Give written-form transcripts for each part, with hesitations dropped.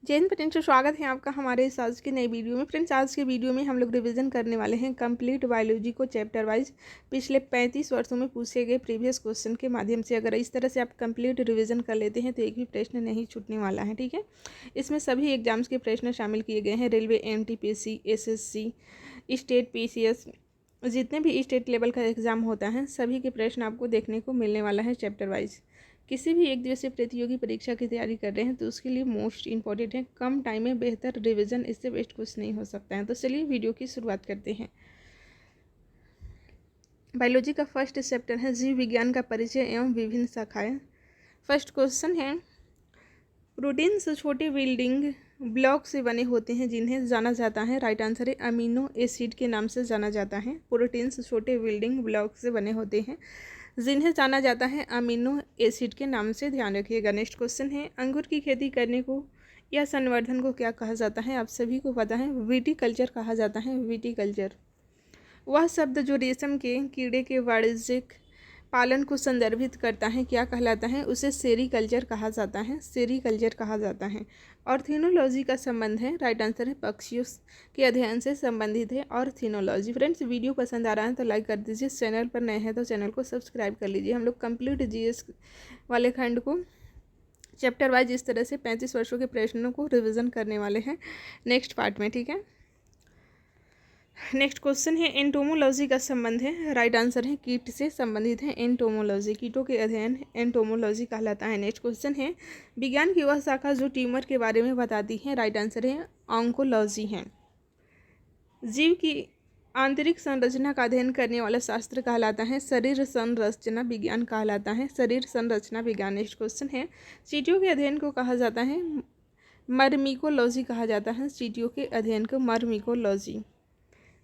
जय हिंद फ्रेंड्स, तो स्वागत है आपका हमारे इस आज की नई वीडियो में। फ्रेंड्स, आज के वीडियो में हम लोग रिवीजन करने वाले हैं कंप्लीट बायोलॉजी को चैप्टर वाइज पिछले 35 वर्षों में पूछे गए प्रीवियस क्वेश्चन के माध्यम से। अगर इस तरह से आप कंप्लीट रिवीजन कर लेते हैं तो एक भी प्रश्न नहीं छूटने वाला है, ठीक है। इसमें सभी एग्जाम्स के प्रश्न शामिल किए गए हैं। Railway, NTPC, SSC, state PCS, जितने भी स्टेट लेवल का एग्ज़ाम होता है सभी के प्रश्न आपको देखने को मिलने वाला है चैप्टर वाइज। किसी भी एक दिवसीय प्रतियोगी परीक्षा की तैयारी कर रहे हैं तो उसके लिए मोस्ट इंपॉर्टेंट है कम टाइम में बेहतर रिवीजन, इससे बेस्ट कुछ नहीं हो सकता है। तो चलिए वीडियो की शुरुआत करते हैं। बायोलॉजी का फर्स्ट चैप्टर है जीव विज्ञान का परिचय एवं विभिन्न शाखाएं। फर्स्ट क्वेश्चन है, प्रोटीन्स छोटे बिल्डिंग ब्लॉक से बने होते हैं जिन्हें जाना जाता है, राइट आंसर है अमीनो एसिड के नाम से जाना जाता है। प्रोटीन्स छोटे बिल्डिंग ब्लॉक से बने होते हैं जिन्हें जाना जाता है अमीनो एसिड के नाम से, ध्यान रखिएगा। नेक्स्ट क्वेश्चन है, अंगूर की खेती करने को या संवर्धन को क्या कहा जाता है? आप सभी को पता है विटीकल्चर कहा जाता है। विटीकल्चर वह शब्द जो रेशम के कीड़े के वाणिज्यिक पालन को संदर्भित करता है क्या कहलाता है? उसे सेरीकल्चर कहा जाता है। सेरीकल्चर कहा जाता है। ऑर्थिनोलॉजी का संबंध है, राइट आंसर है पक्षियों के अध्ययन से संबंधित है ऑर्थिनोलॉजी। फ्रेंड्स, वीडियो पसंद आ रहा है तो लाइक कर दीजिए, चैनल पर नए हैं तो चैनल को सब्सक्राइब कर लीजिए। हम लोग कंप्लीट GS वाले खंड को चैप्टर वाइज इस तरह से 35 वर्षों के प्रश्नों को रिविजन करने वाले हैं नेक्स्ट पार्ट में, ठीक है। नेक्स्ट क्वेश्चन है, एंटोमोलॉजी का संबंध है, राइट आंसर है कीट से संबंधित है एंटोमोलॉजी। कीटों के अध्ययन एंटोमोलॉजी कहलाता है। नेक्स्ट क्वेश्चन है, विज्ञान की वह शाखा जो ट्यूमर के बारे में बताती है, राइट आंसर है ऑन्कोलॉजी है। जीव की आंतरिक संरचना का अध्ययन करने वाला शास्त्र कहलाता है शरीर संरचना विज्ञान कहलाता है। शरीर संरचना विज्ञान। नेक्स्ट क्वेश्चन है, चींटियों के अध्ययन को कहा जाता है मर्मिकोलॉजी कहा जाता है। चींटियों के अध्ययन को मर्मिकोलॉजी।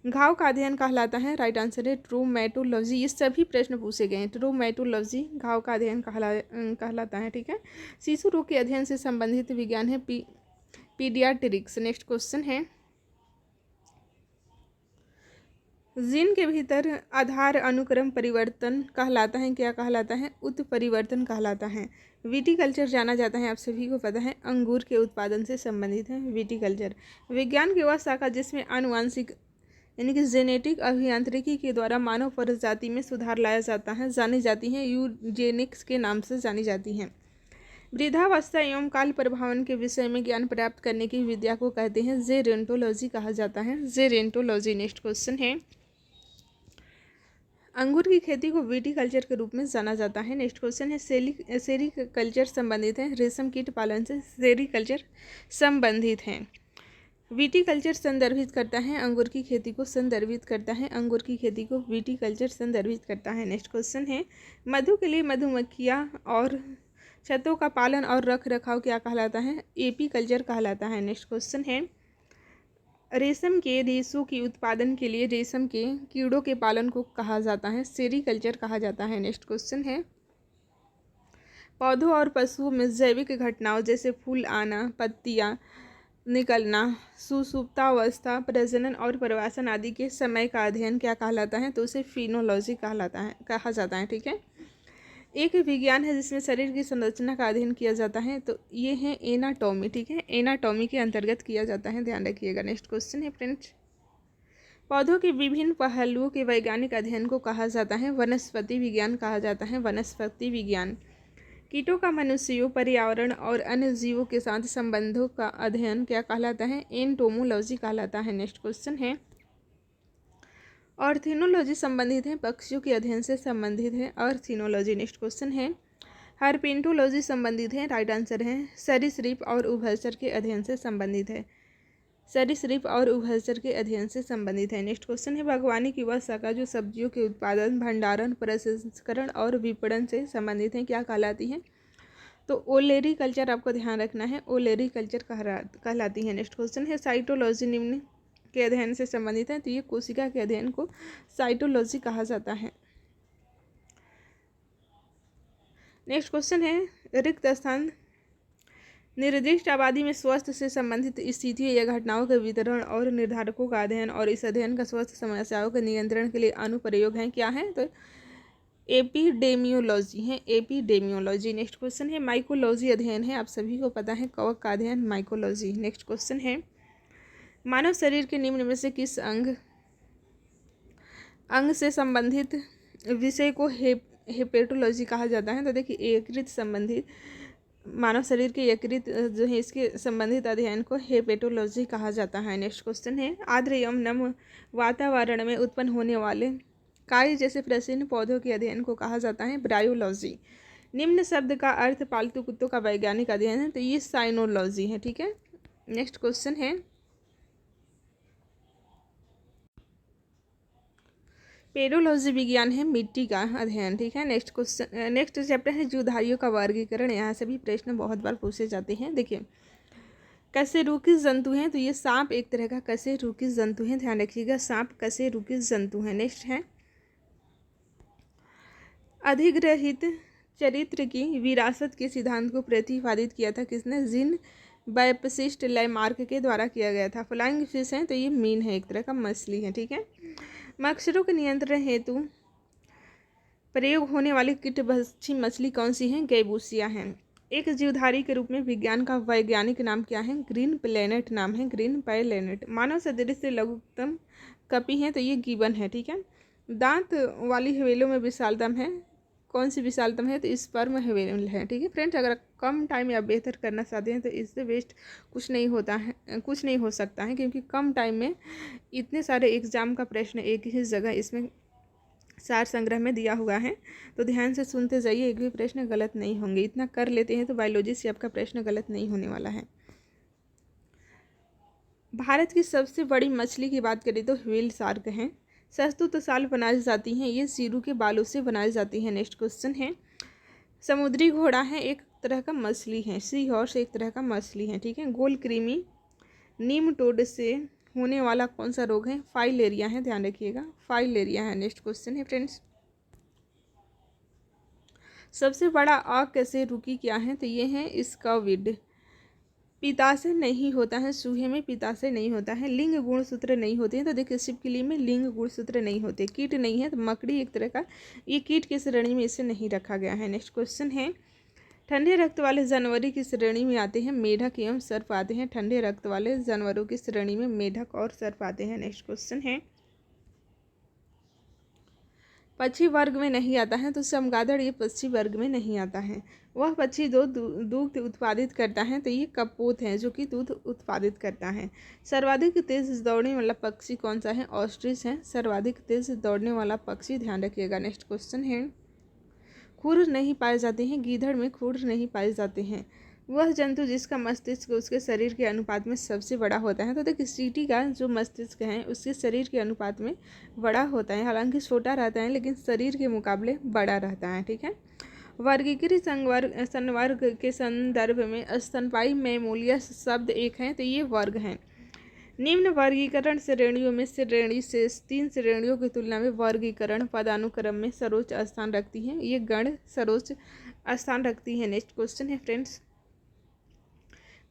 घाव का अध्ययन कहलाता है, राइट आंसर है ट्रोमेटोलॉजी। ये सभी प्रश्न पूछे गए हैं। ट्रोमेटोलॉजी घाव का अध्ययन कहलाता है, ठीक है। शिशु रोग के अध्ययन से संबंधित विज्ञान है पीडियाट्रिक्स। नेक्स्ट क्वेश्चन है, जीन के भीतर आधार अनुक्रम परिवर्तन कहलाता है क्या कहलाता है? उत्परिवर्तन कहलाता है। विटीकल्चर जाना जाता है, आप सभी को पता है अंगूर के उत्पादन से संबंधित है विटीकल्चर। विज्ञान की वह शाखा जिसमें आनुवांशिक यानी कि जेनेटिक अभियांत्रिकी के द्वारा मानव प्रजाति में सुधार लाया जाता है जानी जाती हैं यूजेनिक्स के नाम से जानी जाती हैं। वृद्धावस्था एवं काल प्रभावन के विषय में ज्ञान प्राप्त करने की विद्या को कहते हैं जेरेंटोलॉजी कहा जाता है। जेरेंटोलॉजी। नेक्स्ट क्वेश्चन है, अंगूर की खेती को विटीकल्चर के रूप में जाना जाता है। नेक्स्ट क्वेश्चन है, सेरीकल्चर संबंधित है रेशम कीट पालन से। सेरीकल्चर संबंधित है। विटीकल्चर संदर्भित करता है अंगूर की खेती को संदर्भित करता है। अंगूर की खेती को विटीकल्चर संदर्भित करता है। नेक्स्ट क्वेश्चन है, मधु के लिए मधुमक्खियाँ और छत्तों का पालन और रख रखाव क्या कहलाता है? एपीकल्चर कहलाता है। नेक्स्ट क्वेश्चन है, रेशम के रेशों के उत्पादन के लिए रेशम के कीड़ों के पालन को कहा जाता है सेरीकल्चर कहा जाता है। नेक्स्ट क्वेश्चन है, पौधों और पशुओं में जैविक घटनाओं जैसे फूल आना, पत्तियाँ निकलना, सुसुप्तावस्था, प्रजनन और प्रवासन आदि के समय का अध्ययन क्या कहलाता है? तो उसे फिनोलॉजी कहा जाता है, ठीक है। एक विज्ञान है जिसमें शरीर की संरचना का अध्ययन किया जाता है, तो ये है एनाटॉमी, ठीक है। एनाटॉमी के अंतर्गत किया जाता है, ध्यान रखिएगा। नेक्स्ट क्वेश्चन है फ्रेंड्स, पौधों के विभिन्न पहलुओं के वैज्ञानिक अध्ययन को कहा जाता है वनस्पति विज्ञान कहा जाता है। वनस्पति विज्ञान। कीटों का मनुष्यों, पर्यावरण और अन्य जीवों के साथ संबंधों का अध्ययन क्या कहलाता है? एंटोमोलॉजी कहलाता है। नेक्स्ट क्वेश्चन है, ऑर्थिनोलॉजी संबंधित है पक्षियों के अध्ययन से संबंधित है ऑर्थिनोलॉजी। नेक्स्ट क्वेश्चन है, हर्पेंटोलॉजी संबंधित है, राइट आंसर है सरीसृप और उभयचर के अध्ययन से संबंधित है। सरीसृप और उभयचर के अध्ययन से संबंधित है। नेक्स्ट क्वेश्चन है, बागवानी की वह शाखा जो सब्जियों के उत्पादन, भंडारण, प्रसंस्करण और विपणन से संबंधित है क्या कहलाती है? तो ओलेरी कल्चर आपको ध्यान रखना है, ओलेरी कल्चर कहलाती है। नेक्स्ट क्वेश्चन है, साइटोलॉजी निम्न के अध्ययन से संबंधित है, तो ये कोशिका के अध्ययन को साइटोलॉजी कहा जाता है। नेक्स्ट क्वेश्चन है, रिक्त स्थान निर्दिष्ट आबादी में स्वास्थ्य से संबंधित स्थितियों या घटनाओं के वितरण और निर्धारकों का अध्ययन और इस अध्ययन का स्वास्थ्य समस्याओं के नियंत्रण के लिए अनुप्रयोग है क्या है? तो एपिडेमियोलॉजी है, एपिडेमियोलॉजी। नेक्स्ट क्वेश्चन है माइकोलॉजी अध्ययन है, आप सभी को पता है कवक का अध्ययन माइकोलॉजी। नेक्स्ट क्वेश्चन है मानव शरीर के निम्न में से किस अंग से संबंधित विषय को हेपेटोलॉजी कहा जाता है? तो देखिए यकृत संबंधित, मानव शरीर के यकृत जो है इसके संबंधित अध्ययन को हेपेटोलॉजी कहा जाता है। नेक्स्ट क्वेश्चन है आर्द्र एवं नम वातावरण में उत्पन्न होने वाले काय जैसे प्रसिद्ध पौधों के अध्ययन को कहा जाता है ब्रायोलॉजी। निम्न शब्द का अर्थ पालतू कुत्तों का वैज्ञानिक अध्ययन है, तो ये साइनोलॉजी है। ठीक है, नेक्स्ट क्वेश्चन है पेडोलॉजी विज्ञान है मिट्टी का अध्ययन। ठीक है, नेक्स्ट क्वेश्चन, नेक्स्ट चैप्टर है जीवधारियों का वर्गीकरण। यहाँ से भी प्रश्न बहुत बार पूछे जाते हैं। देखिए कशेरुकी जंतु हैं, तो ये सांप एक तरह का कशेरुकी जंतु है, ध्यान रखिएगा सांप कशेरुकी जंतु है। नेक्स्ट है अधिग्रहित चरित्र की विरासत के सिद्धांत को प्रतिपादित किया था किसने? जीन बैप्टिस्ट लैमार्क के द्वारा किया गया था। फ्लाइंग फिश है, तो ये मीन है, एक तरह का मछली है। ठीक है, मच्छरों के नियंत्रण हेतु प्रयोग होने वाली कीटभक्षी मछली कौन सी है? गैबूसिया है। एक जीवधारी के रूप में विज्ञान का वैज्ञानिक नाम क्या है? ग्रीन प्लेनेट नाम है, ग्रीन प्लेनेट। मानव सदृश लघुतम कपि है, तो ये गिबन है। ठीक है, दांत वाली हवेलियों में विशालतम है, कौन सी विशालतम है? तो स्पर्म हवेल है। ठीक है फ्रेंड्स, अगर कम टाइम या बेहतर करना चाहते हैं तो इससे वेस्ट कुछ नहीं होता है, कुछ नहीं हो सकता है, क्योंकि कम टाइम में इतने सारे एग्जाम का प्रश्न एक ही जगह इसमें सार संग्रह में दिया हुआ है, तो ध्यान से सुनते जाइए, एक भी प्रश्न गलत नहीं होंगे। इतना कर लेते हैं तो बायोलॉजी से आपका प्रश्न गलत नहीं होने वाला है। भारत की सबसे बड़ी मछली की बात करें तो व्हेल शार्क है। सस्तुत साल बनाई जाती हैं, ये सीरू के बालों से बनाई जाती है। नेक्स्ट क्वेश्चन है समुद्री घोड़ा है, एक तरह का मछली है। सी हॉर्स एक तरह का मछली है। ठीक है, गोल कृमि नीमटोड से होने वाला कौन सा रोग है? फाइलेरिया है, ध्यान रखिएगा फाइलेरिया है। नेक्स्ट क्वेश्चन है फ्रेंड्स सबसे बड़ा अकशेरुकी क्या है? तो ये है स्काविड। पिताशय नहीं होता है, चूहे में पिताशय नहीं होता है। लिंग गुणसूत्र नहीं होते हैं, तो देखिए छिपकली में लिंग गुणसूत्र नहीं होते। कीट नहीं है, तो मकड़ी एक तरह का, ये कीट की श्रेणी में इसे नहीं रखा गया है। नेक्स्ट क्वेश्चन है ठंडे रक्त वाले जानवर की श्रेणी में आते हैं मेढक एवं सर्प आते हैं। ठंडे रक्त वाले जानवरों की श्रेणी में मेढक और सर्प आते हैं। नेक्स्ट क्वेश्चन है पक्षी वर्ग में नहीं आता है, तो चमगादड़ ये पक्षी वर्ग में नहीं आता है। वह पक्षी जो दूध उत्पादित करता है, तो ये कपोत है जो कि दूध उत्पादित करता है। सर्वाधिक तेज दौड़ने वाला पक्षी कौन सा है? ऑस्ट्रिच है सर्वाधिक तेज दौड़ने वाला पक्षी, ध्यान रखिएगा। नेक्स्ट क्वेश्चन है खुर नहीं पाए जाते हैं, गीदड़ में खुर नहीं पाए जाते हैं। वह जंतु जिसका मस्तिष्क उसके शरीर के अनुपात में सबसे बड़ा होता है, तो देखिए चींटी का जो मस्तिष्क है उसके शरीर के अनुपात में बड़ा होता है, हालांकि छोटा रहता है लेकिन शरीर के मुकाबले बड़ा रहता है। ठीक है, वर्गीकृत संवर्ग के संदर्भ में स्तनपायी मैमोलियस शब्द एक है, तो ये वर्ग हैं। निम्न वर्गीकरण श्रेणियों में श्रेणी से 3 श्रेणियों की तुलना में वर्गीकरण पदानुक्रम में सर्वोच्च स्थान रखती है, ये गण सर्वोच्च स्थान रखती है। नेक्स्ट क्वेश्चन है फ्रेंड्स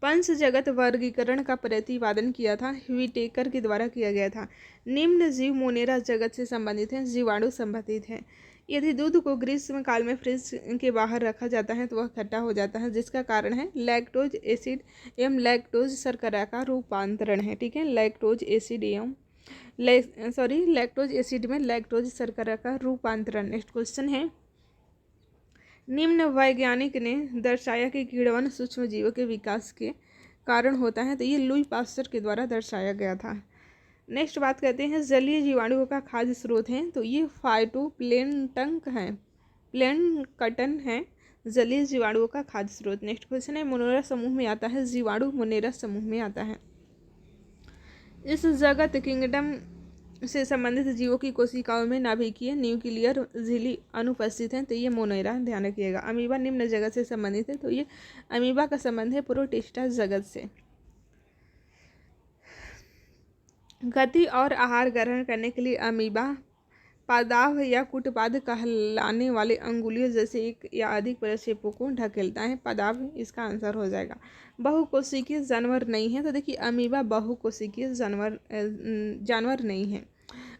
पंच जगत वर्गीकरण का प्रतिपादन किया था ह्वीटेकर के द्वारा किया गया था। निम्न जीव मोनेरा जगत से संबंधित हैं, जीवाणु संबंधित हैं। यदि दूध को ग्रीष्म काल में फ्रिज के बाहर रखा जाता है तो वह खट्टा हो जाता है, जिसका कारण है लैक्टोज एसिड एवं लैक्टोज शर्करा का रूपांतरण है। ठीक है, लैक्टोज एसिड एवं लैक्टोज एसिड में लैक्टोज शर्करा का रूपांतरण। नेक्स्ट क्वेश्चन है निम्न वैज्ञानिक ने दर्शाया कि कीड़वन सूक्ष्म जीवों के विकास के कारण होता है, तो ये लुई पास्चर के द्वारा दर्शाया गया था। नेक्स्ट बात करते हैं जलीय जीवाणुओं का खाद्य स्रोत है, तो ये फाइटोप्लैंक्टन है, प्लैंक्टन है जलीय जीवाणुओं का खाद्य स्रोत। नेक्स्ट क्वेश्चन है मोनेरा समूह में आता है, जीवाणु मोनेरा समूह में आता है। इस जगत किंगडम से संबंधित जीवों की कोशिकाओं में नाभिकीय न्यूक्लियर झिल्ली अनुपस्थित है, तो ये मोनेरा, ध्यान रखिएगा। अमीबा निम्न जगत से संबंधित है, तो ये अमीबा का संबंध है प्रोटिस्टा जगत से। गति और आहार ग्रहण करने के लिए अमीबा पादाव या कूटपाद कहलाने वाले अंगुलियों जैसे एक या अधिक प्रक्षेपों को ढकेलता है। पादाव इसका आंसर हो जाएगा। बहुकोशिकीय जानवर नहीं है, तो देखिए अमीबा बहुकोशिकीय जानवर नहीं है।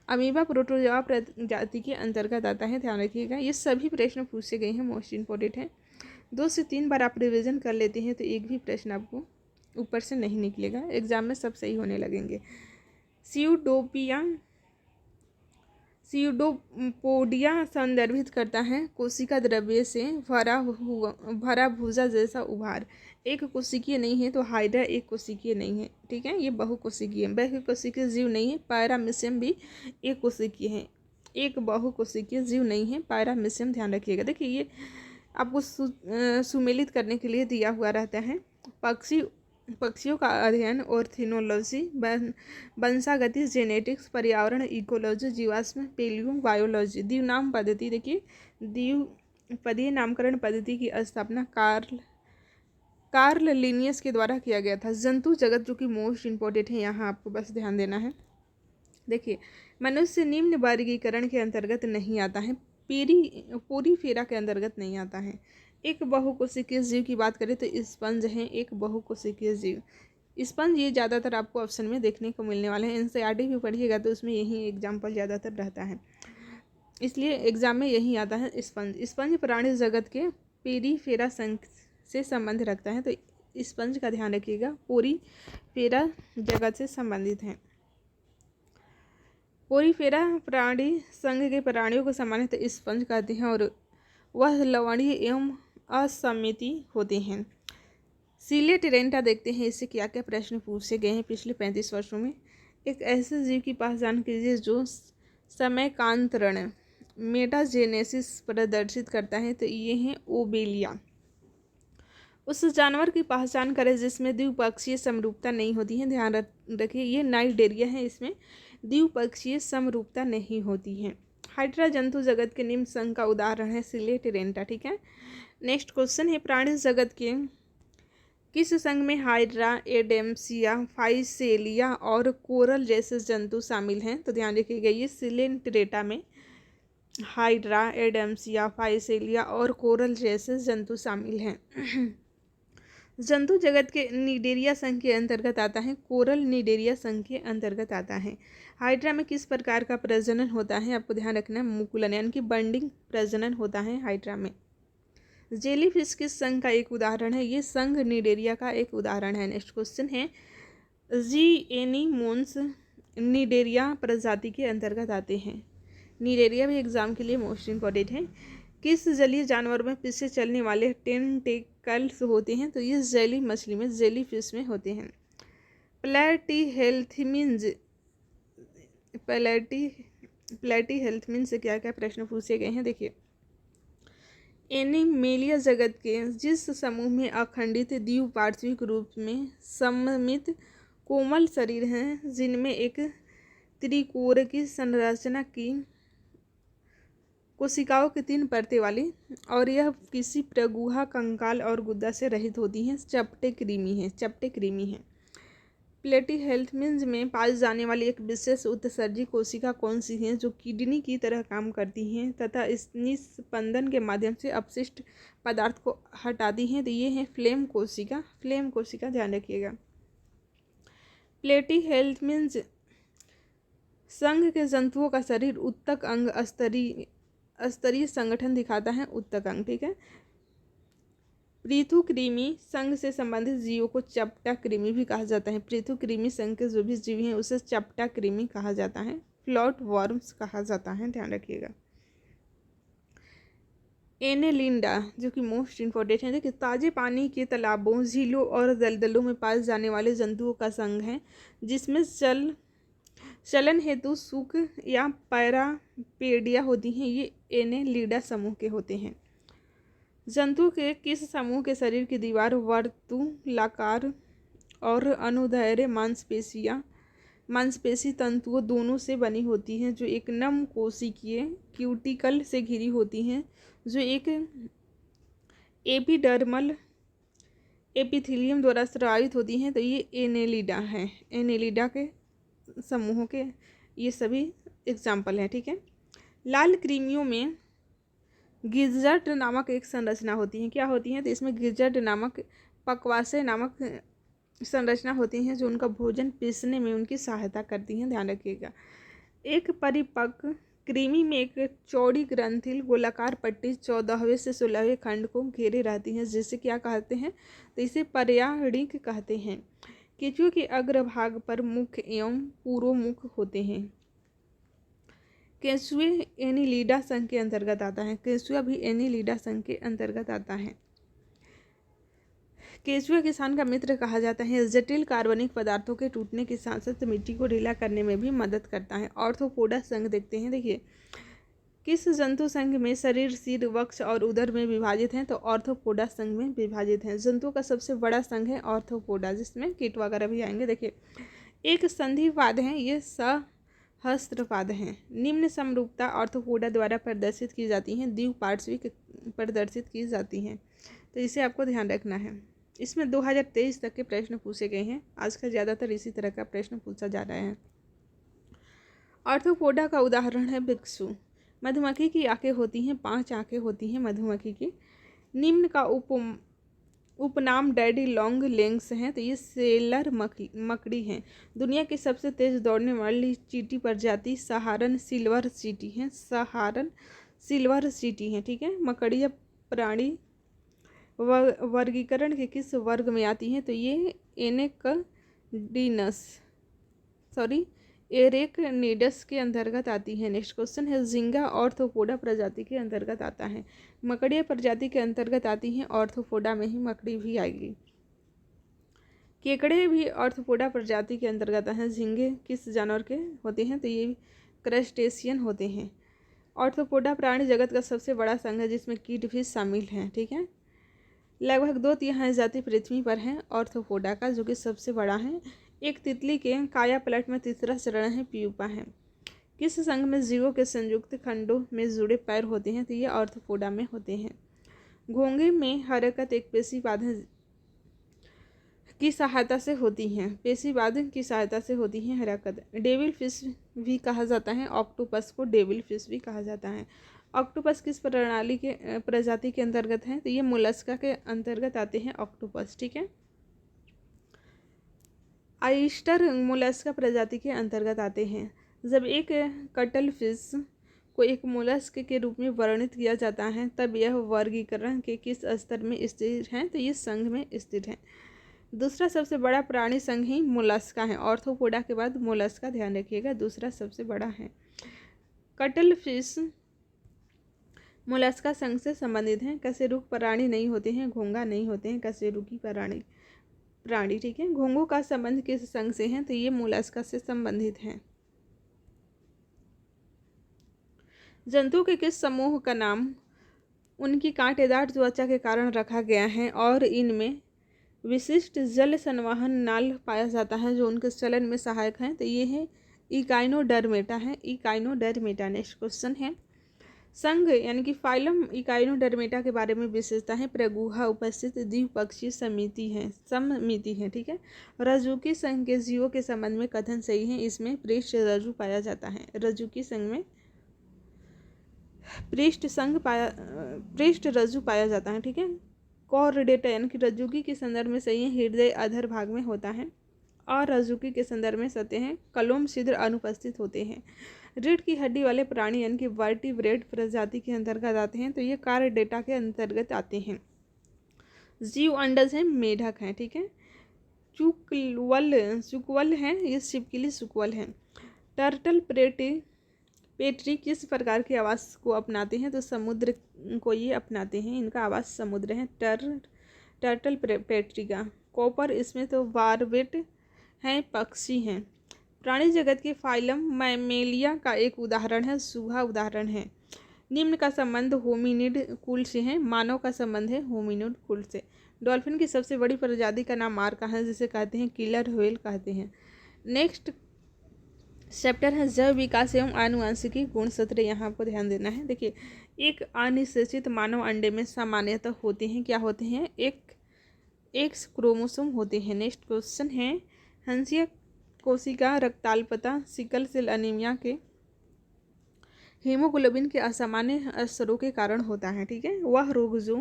अमीबा प्रोटोजोआ प्रजाति के अंतर्गत आता है, ध्यान रखिएगा। ये सभी प्रश्न पूछे गए हैं, मोस्ट इम्पोर्टेंट है। 2 से 3 बार आप रिविजन कर लेते हैं तो एक भी प्रश्न आपको ऊपर से नहीं निकलेगा, एग्जाम में सब सही होने लगेंगे। सीयूडोपोडिया संदर्भित करता है कोशिका द्रव्य से भरा भूजा जैसा उभार। एक कोशिकीय नहीं है तो हाइड्रा एक कोशिकीय नहीं है, ठीक है, ये बहुकोशिकीय है। बहुकोशिकीय जीव नहीं है। पैरामीशियम भी एक कोशिकीय है, एक बहुकोशिकीय जीव नहीं है पैरामीशियम, ध्यान रखिएगा। देखिए ये आपको सुमेलित करने के लिए दिया हुआ रहता है। पक्षियों का अध्ययन ऑर्निथोलॉजी, वंशागति जेनेटिक्स, पर्यावरण इकोलॉजी, जीवाश्म पेलियो बायोलॉजी। द्विनाम पद्धति, देखिए द्विपदीय नामकरण पद्धति की स्थापना कार्ल लिनियस के द्वारा किया गया था। जंतु जगत, जो कि मोस्ट इम्पोर्टेंट है, यहाँ आपको बस ध्यान देना है। देखिए मनुष्य निम्न वर्गीकरण के अंतर्गत नहीं आता है, पोरीफेरा के अंतर्गत नहीं आता है। एक बहुकोशिकीय जीव की बात करें तो स्पंज है एक बहुकोशिकीय जीव। स्पंज ये ज़्यादातर आपको ऑप्शन में देखने को मिलने वाले हैं। एनसीईआरटी भी पढ़िएगा तो उसमें यही एग्जाम्पल ज़्यादातर रहता है, इसलिए एग्जाम में यही आता है स्पंज। स्पंज प्राणी जगत के पेरीफेरा संघ से संबंध रखता है, तो स्पंज का ध्यान रखिएगा, पोरीफेरा जगत से संबंधित है। पोरीफेरा प्राणी संघ के प्राणियों को सामान्यतः स्पंज कहते हैं और वह लवणीय एवं असमिति होते हैं। सिलेटेरेंटा देखते हैं, इससे क्या क्या प्रश्न पूछे गए हैं पिछले 35 वर्षों में। एक ऐसे जीव की पहचान कीजिए जो समयकांतरण मेटाजेनेसिस प्रदर्शित करता है, तो ये है ओबेलिया। उस जानवर की पहचान करें जिसमें द्विपक्षीय समरूपता नहीं होती है, ध्यान रखिए ये नाइडेरिया है, इसमें द्विपक्षीय समरूपता नहीं होती है। हाइड्रा जंतु जगत के निम्न संघ का उदाहरण है सिलेटेरेंटा, ठीक है। नेक्स्ट क्वेश्चन है प्राणी जगत के किस संघ में हाइड्रा, एडेम्सिया, फाइसेलिया और कोरल जैसे जंतु शामिल हैं, तो ध्यान रखिएगा ये सिलेटेरेंटा में हाइड्रा, एडेम्सिया, फाइसेलिया और कोरल जैसे जंतु शामिल हैं। जंतु जगत के निडेरिया संघ के अंतर्गत आता है, कोरल निडेरिया संघ के अंतर्गत आता है। हाइड्रा में किस प्रकार का प्रजनन होता है, आपको ध्यान रखना है, मुकुलन यानी कि बंडिंग प्रजनन होता है हाइड्रा में। जेलीफिश किस संघ का एक उदाहरण है, ये संघ निडेरिया का एक उदाहरण है। नेक्स्ट क्वेश्चन है एनीमोन्स निडेरिया प्रजाति के अंतर्गत आते हैं। निडेरिया भी एग्जाम के लिए मोस्ट इम्पोर्टेंट है। किस जलीय जानवर में पीछे चलने वाले टेंटेकल्स होते हैं, तो ये जेली मछली में, जेली फिश में होते हैं। प्लेटीहेल्मिन्थ से क्या क्या प्रश्न पूछे गए हैं, देखिए एनिमेलिया जगत के जिस समूह में अखंडित द्विपार्श्विक रूप में सममित कोमल शरीर हैं, जिनमें एक त्रिकोण की संरचना की कोशिकाओं की 3 परतें वाली और यह किसी प्रगुहा, कंकाल और गुदा से रहित होती हैं, चपटे क्रीमी हैं। प्लेटीहेल्मिन्थ में पाई जाने वाली एक विशेष उत्सर्जी कोशिका कौन सी है, जो किडनी की तरह काम करती हैं तथा निस्पंदन के माध्यम से अपशिष्ट पदार्थ को हटाती हैं, तो ये है फ्लेम कोशिका, ध्यान रखिएगा। प्लेटीहेल्मिन्थ संघ के जंतुओं का शरीर उत्तक अंग स्तरीय संगठन दिखाता है, उत्तक अंग, ठीक है। पृथुकृमि संघ से संबंधित जीवों को चपटा कृमि भी कहा जाता है। पृथुकृमि संघ के जो भी जीव हैं उसे चपटा कृमि कहा जाता है, फ्लॉट वर्म्स कहा जाता है, ध्यान रखिएगा। एनेलिंडा जो कि मोस्ट इम्पोर्टेंट है, देखिए ताजे पानी के तालाबों, झीलों और दलदलों में पाए जाने वाले जंतुओं का संघ है, जिसमें चलन हेतु सुख या पैरापेडिया होती हैं, ये एनेलिडा समूह के होते हैं। जंतु के किस समूह के शरीर की दीवार वर्तुलाकार और अनुदैर्ध्य मांसपेशी तंतुओं दोनों से बनी होती हैं, जो एक नम कोशिकीय क्यूटिकल से घिरी होती हैं, जो एक एपिडर्मल एपिथेलियम द्वारा स्रावित होती हैं, तो ये एनेलिडा है। एनेलिडा के समूहों के ये सभी एग्जाम्पल हैं, ठीक है। लाल कृमियों में गिरजट नामक एक संरचना होती है, क्या होती है, तो इसमें गिरजट नामक पक्वाशय नामक संरचना होती हैं, जो उनका भोजन पीसने में उनकी सहायता करती हैं, ध्यान रखिएगा। एक परिपक्व कृमि में एक चौड़ी ग्रंथिल गोलाकार पट्टी 14वें से 16वें खंड को घेरे रहती है, जिसे क्या कहते हैं, तो इसे पर्याणिक कहते हैं। केंचुए के अग्रभाग पर मुख एवं पूर्वमुख होते हैं। केंचुए एनीलिडा संघ के अंतर्गत आता है। केंचुआ भी एनीलिडा संघ के अंतर्गत आता है। केंचुआ किसान का मित्र कहा जाता है। जटिल कार्बनिक पदार्थों के टूटने के साथ साथ मिट्टी को ढीला करने में भी मदद करता है। ऑर्थोपोडा संघ देखते हैं। देखिए, किस जंतु संघ में शरीर सिर वक्ष और उदर में विभाजित है, तो ऑर्थोपोडा संघ में विभाजित है। जंतुओं का सबसे बड़ा संघ है ऑर्थोपोडा, जिसमें कीट वगैरह भी आएंगे। देखिए, एक संधिपाद है, ये सहस्त्रपाद हैं। निम्न समरूपता ऑर्थोपोडा द्वारा प्रदर्शित की जाती हैं, द्विपार्श्विक प्रदर्शित की जाती हैं, तो इसे आपको ध्यान रखना है। इसमें 2023 तक के प्रश्न पूछे गए हैं। आजकल ज़्यादातर इसी तरह का प्रश्न पूछा जा रहा है। ऑर्थोपोडा का उदाहरण है भिक्षु। मधुमक्खी की आंखें होती हैं, 5 आंखें होती हैं मधुमक्खी की। निम्न का उपनाम डैडी लॉन्ग लेग्स हैं, तो ये सेलर मकड़ी हैं। दुनिया की सबसे तेज दौड़ने वाली चींटी प्रजाति सहारन सिल्वर चींटी है। सहारन सिल्वर चींटी है, ठीक है। मकड़िया प्राणी वर्गीकरण के किस वर्ग में आती हैं, तो ये एरेक्निडस के अंतर्गत आती है। नेक्स्ट क्वेश्चन है, झींगा ऑर्थोपोडा प्रजाति के अंतर्गत आता है। मकड़िया प्रजाति के अंतर्गत आती हैं। ऑर्थोपोडा में ही मकड़ी भी आएगी। केकड़े भी ऑर्थोपोडा प्रजाति के अंतर्गत हैं। झींगे किस जानवर के होते हैं, तो ये क्रस्टेशियन होते हैं। ऑर्थोपोडा प्राणी जगत का सबसे बड़ा संघ है, जिसमें कीट भी शामिल हैं, ठीक है। लगभग 2/3 जाति पृथ्वी पर हैं ऑर्थोपोडा का, जो कि सबसे बड़ा है। एक तितली के काया पलट में तीसरा चरण है प्यूपा है। किस संघ में जीवों के संयुक्त खंडों में जुड़े पैर होते हैं, तो ये ऑर्थोपोडा में होते हैं। घोंगे में हरकत एक पेशीवाद की सहायता से होती है। पेशीवाद की सहायता से होती है हरकत। डेविल फिश भी कहा जाता है। ऑक्टोपस को डेविल फिश भी कहा जाता है। ऑक्टोपस किस प्रजाति के अंतर्गत हैं, तो ये मोलस्का के अंतर्गत आते हैं ऑक्टोपस, ठीक है। ऑयस्टर मोलस्का प्रजाति के अंतर्गत आते हैं। जब एक कटल फिश को एक मोलस्क के रूप में वर्णित किया जाता है, तब यह वर्गीकरण के किस स्तर में स्थित है, तो ये संघ में स्थित है। दूसरा सबसे बड़ा प्राणी संघ ही मोलस्का है। ऑर्थोपोडा के बाद मोलस्का, ध्यान रखिएगा, दूसरा सबसे बड़ा है। कटल फिश मोलस्का संघ से संबंधित हैं। कशेरुक प्राणी नहीं होते हैं, घोंगा नहीं होते हैं कशेरुकी प्राणी, ठीक है। घोंगों का संबंध किस संघ से है, तो ये मोलस्का से संबंधित हैं। जंतुओं के किस समूह का नाम उनकी कांटेदार त्वचा के कारण रखा गया है और इनमें विशिष्ट जल संवहन नाल पाया जाता है, जो उनके चलन में सहायक हैं, तो ये है इकाइनोडर्मेटा है। इकाइनोडर्मेटा। नेक्स्ट क्वेश्चन है, संघ यानी कि फाइलम इकाइनोडर्मेटा के बारे में विशेषता है। प्रगुहा उपस्थित द्विपक्षीय समिति है, ठीक है। रज्जुकी संघ के जीवों के संबंध में कथन सही है। इसमें पृष्ठ रज्जु पाया जाता है। रज्जुकी संघ में पृष्ठ रज्जु पाया जाता है, ठीक है। कॉर्डेटा यानी कि रज्जुकी के संदर्भ में सही है, हृदय अधर भाग में होता है। और रज्जुकी के संदर्भ में सतह कलोम छिद्र अनुपस्थित होते हैं। रीढ़ की हड्डी वाले प्राणी यानी कि वर्टिब्रेट प्रजाति के अंतर्गत आते हैं, तो ये कॉर्डेटा के अंतर्गत आते हैं। जीव अंडज हैं, मेढक हैं, ठीक है। चुकवल हैं, ये छिपकली सुकवल हैं। टर्टल पेट्री किस प्रकार के आवास को अपनाते हैं, तो समुद्र को ये अपनाते हैं, इनका आवास समुद्र है। टर्टल पेट्री का कॉपर, इसमें तो बारबेट हैं, पक्षी हैं। प्राणी जगत के फाइलम मैमेलिया का एक उदाहरण है, सूहा उदाहरण है। निम्न का संबंध होमिनिड कुल से है। मानव का संबंध है होमिनिड कुल से। डॉल्फिन की सबसे बड़ी प्रजाति का नाम मार्का है, जिसे कहते हैं किलर व्हेल कहते हैं। नेक्स्ट चैप्टर है जैव विकास एवं आनुवंशिकी गुणसूत्र। यहाँ आपको ध्यान देना है। देखिए, एक अनिश्चित मानव अंडे में सामान्यतः होते हैं, क्या होते हैं, एक एक्स क्रोमोसोम होते हैं। नेक्स्ट क्वेश्चन है, हंसिया कोशिका रक्ताल्पता सिकल सेल अनीमिया के हीमोग्लोबिन के असामान्य स्तरों के कारण होता है, ठीक है। वह रोग जो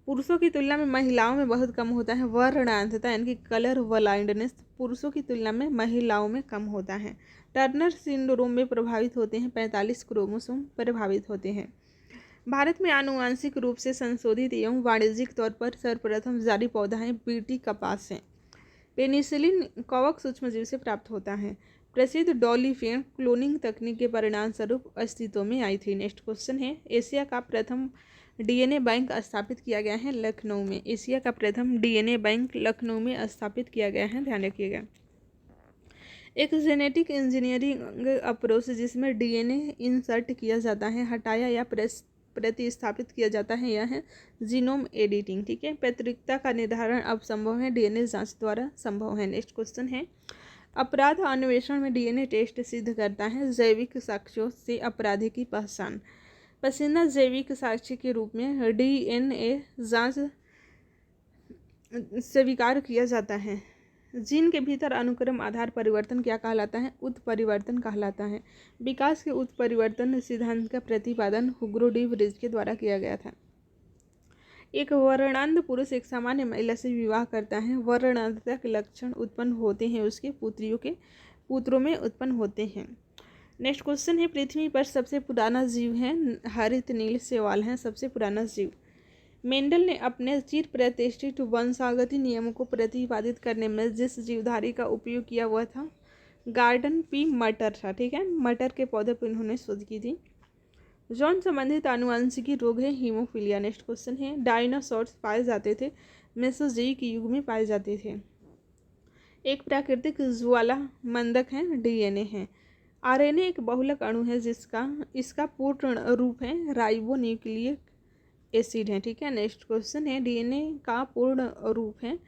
पुरुषों की तुलना में महिलाओं में बहुत कम होता है। वर्णांधता यानी कि कलर ब्लाइंडनेस पुरुषों की तुलना में महिलाओं में कम होता है। टर्नर सिंड्रोम में प्रभावित होते हैं 45 क्रोमोसोम प्रभावित होते हैं। भारत में आनुवांशिक रूप से संशोधित एवं वाणिज्यिक तौर पर सर्वप्रथम जारी पौधा है बीटी कपास है। पेनिसिलिन कवक सूक्ष्मजीव से प्राप्त होता है। प्रसिद्ध डॉलीफेन क्लोनिंग तकनीक के परिणाम स्वरूप अस्तित्व में आई थी। नेक्स्ट क्वेश्चन है, एशिया का प्रथम डीएनए बैंक स्थापित किया गया है लखनऊ में। एशिया का प्रथम डीएनए बैंक लखनऊ में स्थापित किया गया है, ध्यान रखिएगा। एक जेनेटिक इंजीनियरिंग अप्रोच जिसमें डीएनए इंसर्ट किया जाता है, हटाया या प्रतिस्थापित किया जाता है, यह है जीनोम एडिटिंग। ठीक है, पैतृकता का निर्धारण अब संभव है, डीएनए जांच द्वारा संभव है। नेक्स्ट क्वेश्चन है, अपराध अन्वेषण में डीएनए टेस्ट सिद्ध करता है जैविक साक्ष्यों से अपराधी की पहचान। पसंदीदा जैविक साक्ष्य के रूप में डीएनए जांच स्वीकार किया जाता है। जीन के भीतर अनुक्रम आधार परिवर्तन क्या कहलाता है? उत्परिवर्तन कहलाता है। विकास के उत्परिवर्तन सिद्धांत का प्रतिपादन हुगो डी व्रिज के द्वारा किया गया था। एक वर्णांध पुरुष एक सामान्य महिला से विवाह करता है। वर्णांधता के लक्षण उत्पन्न होते हैं उसके पुत्रों में उत्पन्न होते हैं। नेक्स्ट क्वेश्चन है, पृथ्वी पर सबसे पुराना जीव है हरित नील शैवाल है सबसे पुराना जीव। मेंडल ने अपने चिर प्रतिष्ठित वंशागति नियमों को प्रतिपादित करने में जिस जीवधारी का उपयोग किया वह था गार्डन पी मटर था। ठीक है, मटर के पौधे पर इन्होंने शोध की थी। यौन संबंधित आनुवंशिकी रोग है हीमोफीलिया। नेक्स्ट क्वेश्चन है, डायनासोर्स पाए जाते थे मेसोजोइक युग में पाए जाते थे। एक प्राकृतिक ज्वाला मंदक है डीएनए है। आरएनए एक बहुलक अणु है इसका पूर्ण रूप है राइबोन्यूक्लिक एसिड है। ठीक है, नेक्स्ट क्वेश्चन है, डीएनए का पूर्ण रूप है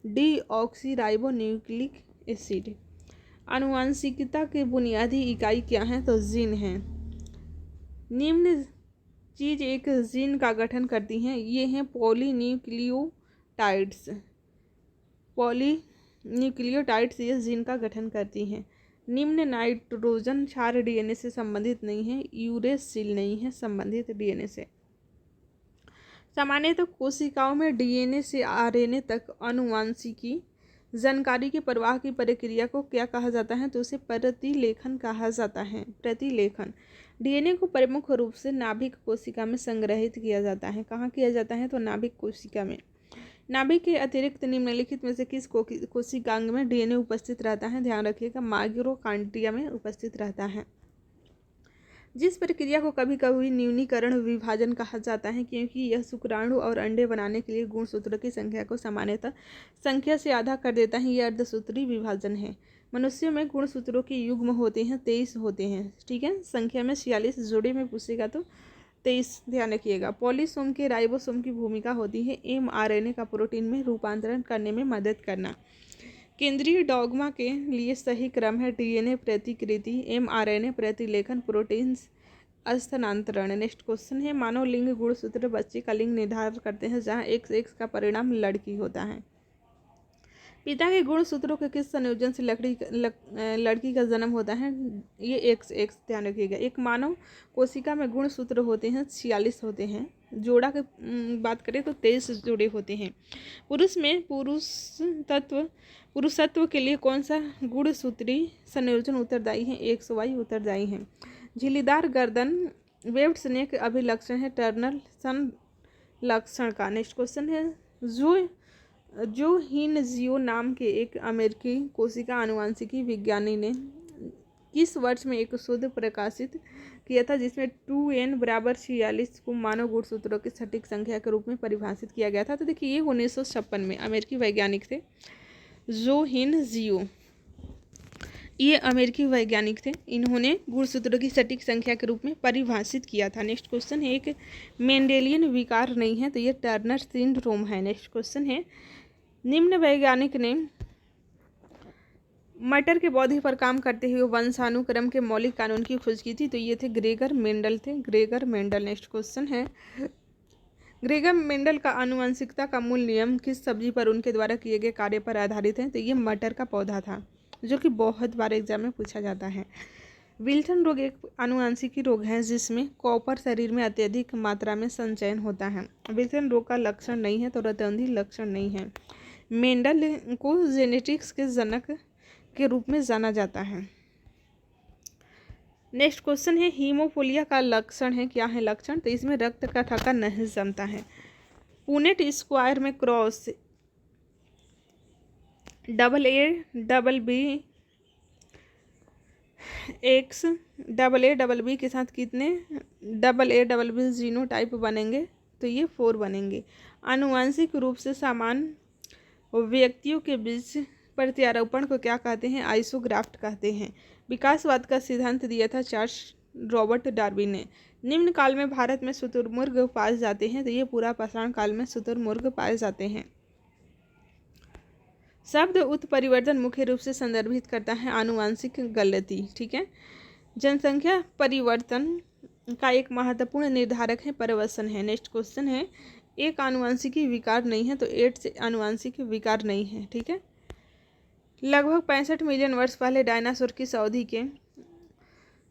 डीऑक्सीराइबोन्यूक्लिक एसिड। आनुवंशिकता की बुनियादी इकाई क्या है? तो जीन है। निम्न चीज एक जीन का गठन करती हैं, ये हैं पॉलीन्यूक्लियोटाइड्स। पॉलीन्यूक्लियोटाइड्स ये जीन का गठन करती हैं। निम्न नाइट्रोजन क्षार डीएनए से संबंधित नहीं है, यूरेसिल नहीं है संबंधित डीएनए से। सामान्यतः कोशिकाओं में डीएनए से आरएनए तक आनुवंशिकी जानकारी के प्रवाह की प्रक्रिया को क्या कहा जाता है? तो उसे प्रतिलेखन कहा जाता है। प्रतिलेखन डीएनए को प्रमुख रूप से नाभिक कोशिका में संग्रहित किया जाता है। कहाँ किया जाता है? तो नाभिक कोशिका में। नाभिक के अतिरिक्त निम्नलिखित में से किस कोशिकांग में डीएनए उपस्थित रहता है? ध्यान रखिएगा, माइक्रोकांड्रिया में उपस्थित रहता है। जिस प्रक्रिया को कभी कभी न्यूनीकरण विभाजन कहा जाता है क्योंकि यह शुक्राणु और अंडे बनाने के लिए गुणसूत्रों की संख्या को सामान्यतः संख्या से आधा कर देता है, यह अर्धसूत्री विभाजन है। मनुष्यों में गुणसूत्रों के युग्म होते हैं 23 होते हैं। ठीक है, संख्या में 46, जोड़े में पूछेगा तो 23, ध्यान रखिएगा। पॉलीसोम के राइबोसोम की भूमिका होती है एमआरएनए का प्रोटीन में रूपांतरण करने में मदद करना। केंद्रीय डॉग्मा के लिए सही क्रम है डीएनए प्रतिकृति, एमआरएनए प्रतिलेखन, प्रोटीन स्थानांतरण। नेक्स्ट क्वेश्चन है, मानव लिंग गुणसूत्र बच्चे का लिंग निर्धारित करते हैं जहां XX का परिणाम लड़की होता है। पिता के गुणसूत्रों के किस संयोजन से लड़की का जन्म होता है? ये XX, ध्यान रखिएगा। एक मानव कोशिका में गुणसूत्र होते हैं 46 होते हैं। जोड़ा की बात करें तो 23 जोड़े होते हैं। पुरुष में पुरुषत्व के लिए कौन सा गुणसूत्री संयोजन उत्तरदायी है? XY उत्तरदायी है। झिल्लीदार गर्दन वेब्ड स्नेक अभिलक्षण है टर्नर सन लक्षण का। नेक्स्ट क्वेश्चन है, जो हिनजियो नाम के एक अमेरिकी कोशिका आनुवंशिकी विज्ञानी ने किस वर्ष में एक शोध प्रकाशित किया था जिसमें 2n = 46 को मानव गुणसूत्रों की सटीक संख्या के रूप में परिभाषित किया गया था? तो देखिए, ये 1956 में अमेरिकी वैज्ञानिक थे जो हिनजियो, ये अमेरिकी वैज्ञानिक थे। इन्होंने गुणसूत्रों की सटीक संख्या के रूप में परिभाषित किया था। नेक्स्ट क्वेश्चन है, एक मेंडेलियन विकार नहीं है, तो ये टर्नर सिंड्रोम है। नेक्स्ट क्वेश्चन है, निम्न वैज्ञानिक ने मटर के पौधे पर काम करते हुए वंशानुक्रम के मौलिक कानून की खोज की थी? तो ये थे ग्रेगर मेंडल थे, ग्रेगर मेंडल। नेक्स्ट क्वेश्चन है, ग्रेगर मेंडल का आनुवंशिकता का मूल नियम किस सब्जी पर उनके द्वारा किए गए कार्य पर आधारित है? तो ये मटर का पौधा था, जो कि बहुत बार एग्जाम में पूछा जाता है। विल्सन रोग एक आनुवंशिकी रोग है जिसमें कॉपर शरीर में अत्यधिक मात्रा में संचयन होता है। विल्सन रोग का लक्षण नहीं है तो रतौंधी लक्षण नहीं है। मेंडल को जेनेटिक्स के जनक के रूप में जाना जाता है। नेक्स्ट क्वेश्चन है हीमोफीलिया का लक्षण है, क्या है लक्षण? तो इसमें रक्त का थक्का नहीं जमता है। पुनेट स्क्वायर में क्रॉस AA एक्स AA के साथ कितने AA जीनोटाइप बनेंगे? तो ये 4 बनेंगे। आनुवंशिक रूप से समान व्यक्तियों के बीच प्रत्यारोपण को क्या कहते हैं? आइसोग्राफ्ट कहते हैं। विकासवाद का सिद्धांत दिया था चार्ल्स रॉबर्ट डार्विन ने। निम्न काल में भारत में शुतुरमुर्ग पाए जाते हैं, तो ये पूरा पाषाण काल में शुतुरमुर्ग पाए जाते हैं। शब्द उत्परिवर्तन मुख्य रूप से संदर्भित करता है आनुवंशिक गलती। ठीक है, जनसंख्या परिवर्तन का एक महत्वपूर्ण निर्धारक है परिवर्तन है। नेक्स्ट क्वेश्चन है एक आनुवंशिकी विकार नहीं है, तो एड्स आनुवंशिक विकार नहीं है। ठीक है, लगभग 65 मिलियन वर्ष पहले डायनासोर की अवधि के